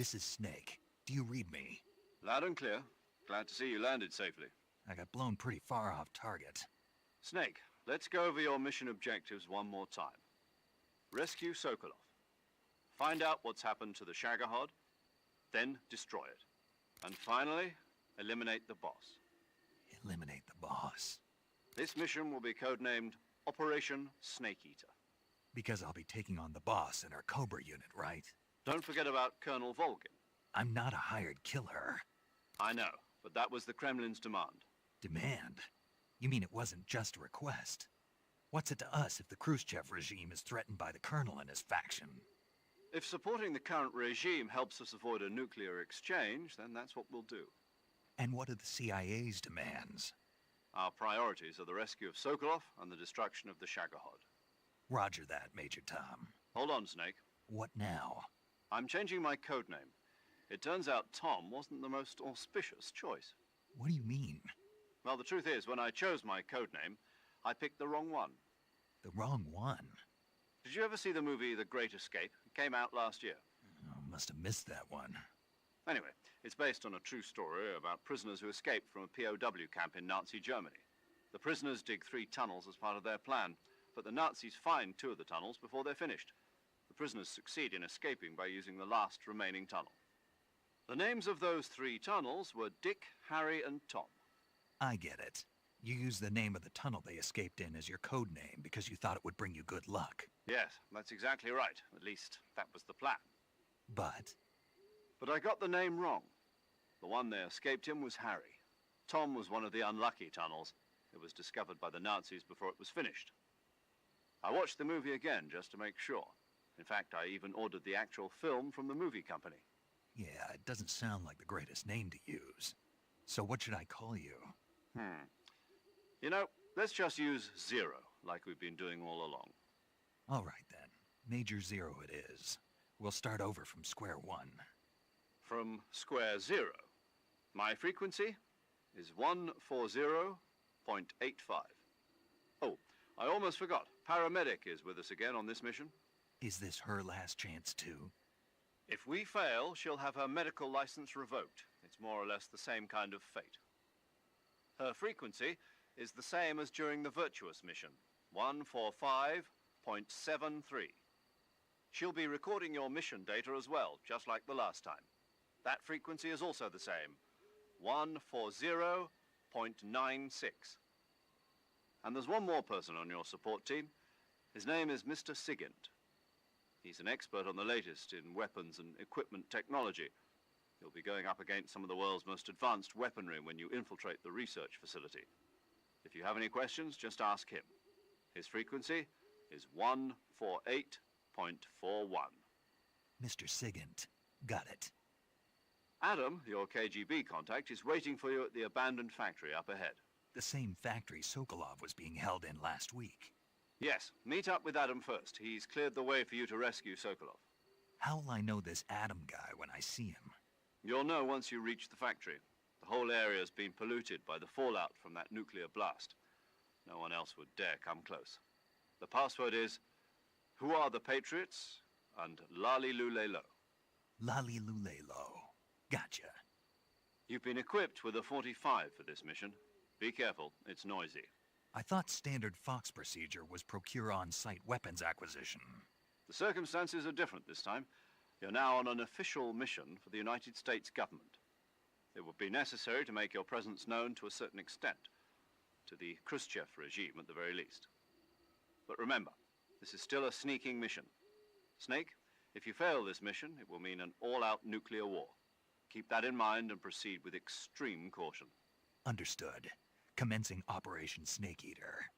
This is Snake. Do you read me? Loud and clear. Glad to see you landed safely. I got blown pretty far off target. Snake, let's go over your mission objectives one more time. Rescue Sokolov. Find out what's happened to the Shagohod, then destroy it. And finally, eliminate the boss. Eliminate the boss. This mission will be codenamed Operation Snake Eater. Because I'll be taking on the boss in our Cobra unit, right? Don't forget about Colonel Volgin. I'm not a hired killer. I know, but that was the Kremlin's demand. Demand? You mean it wasn't just a request? What's it to us if the Khrushchev regime is threatened by the Colonel and his faction? If supporting the current regime helps us avoid a nuclear exchange, then that's what we'll do. And what are the CIA's demands? Our priorities are the rescue of Sokolov and the destruction of the Shagohod. Roger that, Major Tom. Hold on, Snake. What now? I'm changing my codename. It turns out Tom wasn't the most auspicious choice. What do you mean? Well, the truth is, when I chose my codename, I picked the wrong one. The wrong one? Did you ever see the movie The Great Escape? It came out last year. Oh, must have missed that one. Anyway, it's based on a true story about prisoners who escaped from a POW camp in Nazi Germany. The prisoners dig 3 tunnels as part of their plan, but the Nazis find 2 of the tunnels before they're finished. The prisoners succeed in escaping by using the last remaining tunnel. The names of those 3 tunnels were Dick, Harry, and Tom. I get it. You used the name of the tunnel they escaped in as your code name because you thought it would bring you good luck. Yes, that's exactly right. At least, that was the plan. But I got the name wrong. The one they escaped in was Harry. Tom was one of the unlucky tunnels. It was discovered by the Nazis before it was finished. I watched the movie again just to make sure. In fact, I even ordered the actual film from the movie company. yeah, it doesn't sound like the greatest name to use. So what should I call you? You know, let's just use Zero, like we've been doing all along. All right, then. Major Zero it is. We'll start over from square one. From square 0. My frequency is 140.85. Oh, I almost forgot. Paramedic is with us again on this mission. Is this her last chance, too? If we fail, she'll have her medical license revoked. It's more or less the same kind of fate. Her frequency is the same as during the Virtuous mission, 145.73. She'll be recording your mission data as well, just like the last time. That frequency is also the same, 140.96. And there's one more person on your support team. His name is Mr. Sigint. He's an expert on the latest in weapons and equipment technology. You'll be going up against some of the world's most advanced weaponry when you infiltrate the research facility. If you have any questions, just ask him. His frequency is 148.41. Mr. Sigint. Got it. Adam, your KGB contact, is waiting for you at the abandoned factory up ahead. The same factory Sokolov was being held in last week. Yes, meet up with Adam first. He's cleared the way for you to rescue Sokolov. How'll I know this Adam guy when I see him? You'll know once you reach the factory. The whole area's been polluted by the fallout from that nuclear blast. No one else would dare come close. The password is, "Who are the Patriots?" and Lali Lule Lo. Lali Lule Lo. Gotcha. You've been equipped with a 45 for this mission. Be careful, it's noisy. I thought standard Fox procedure was procure on-site weapons acquisition. The circumstances are different this time. You're now on an official mission for the United States government. It would be necessary to make your presence known to a certain extent, to the Khrushchev regime at the very least. But remember, this is still a sneaking mission. Snake, if you fail this mission, it will mean an all-out nuclear war. Keep that in mind and proceed with extreme caution. Understood. Commencing Operation Snake Eater.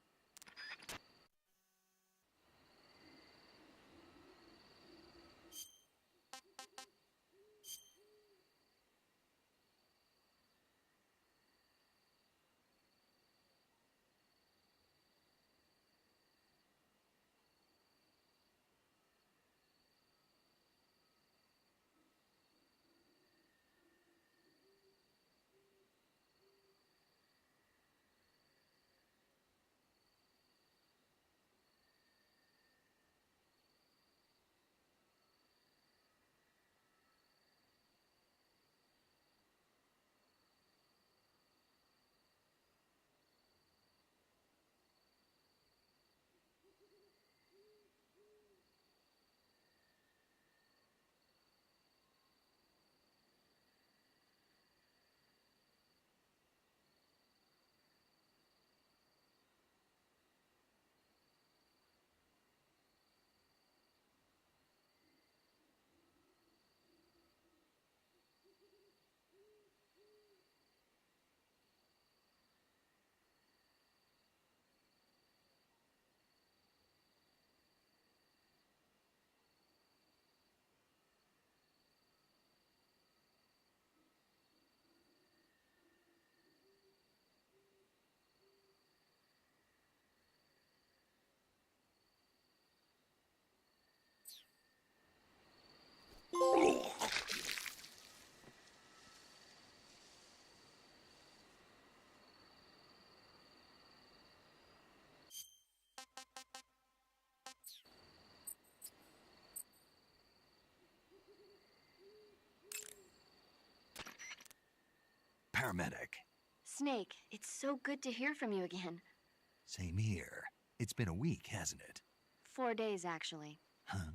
Paramedic. Snake, it's so good to hear from you again. Same here. It's been a week, hasn't it? 4 days, actually. Huh?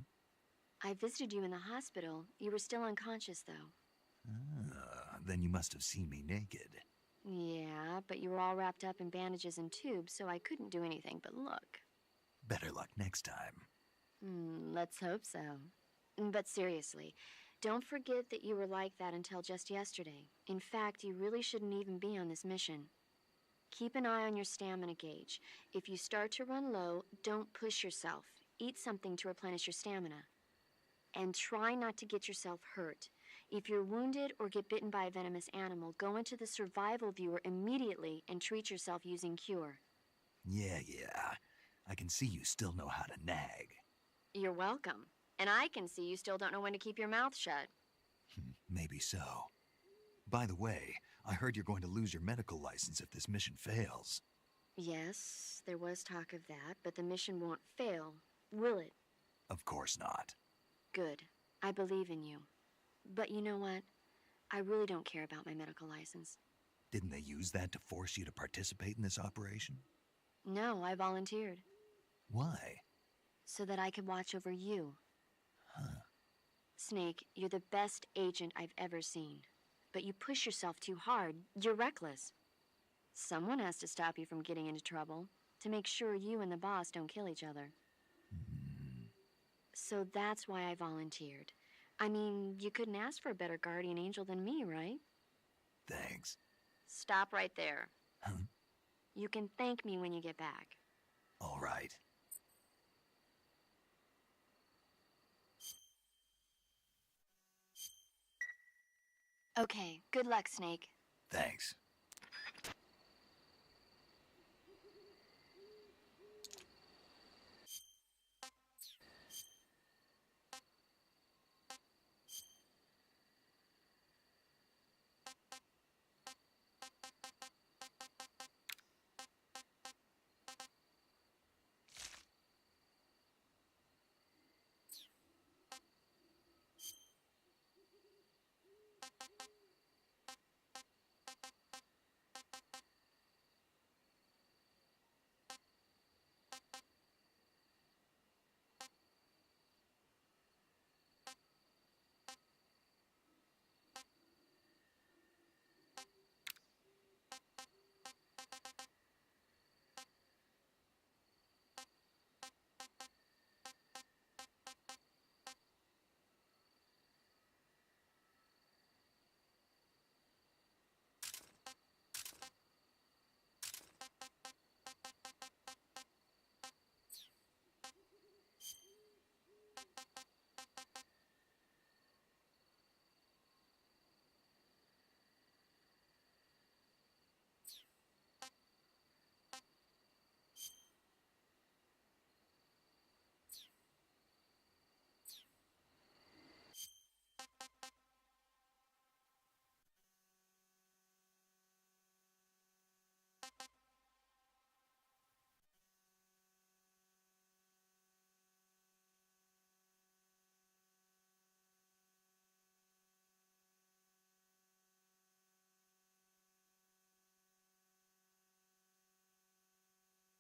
I visited you in the hospital. You were still unconscious, though. Then you must have seen me naked. Yeah, but you were all wrapped up in bandages and tubes, so I couldn't do anything but look. Better luck next time. Let's hope so. But seriously, don't forget that you were like that until just yesterday. In fact, you really shouldn't even be on this mission. Keep an eye on your stamina gauge. If you start to run low, don't push yourself. Eat something to replenish your stamina. And try not to get yourself hurt. If you're wounded or get bitten by a venomous animal, go into the survival viewer immediately and treat yourself using Cure. Yeah. I can see you still know how to nag. You're welcome. And I can see you still don't know when to keep your mouth shut. Maybe so. By the way, I heard you're going to lose your medical license if this mission fails. Yes, there was talk of that, but the mission won't fail, will it? Of course not. Good. I believe in you. But you know what? I really don't care about my medical license. Didn't they use that to force you to participate in this operation? No, I volunteered. Why? So that I could watch over you. Huh. Snake, you're the best agent I've ever seen. But you push yourself too hard. You're reckless. Someone has to stop you from getting into trouble, to make sure you and the boss don't kill each other. So that's why I volunteered. I mean, you couldn't ask for a better guardian angel than me, right? Thanks. Stop right there. Huh? You can thank me when you get back. All right. Okay, good luck, Snake. Thanks.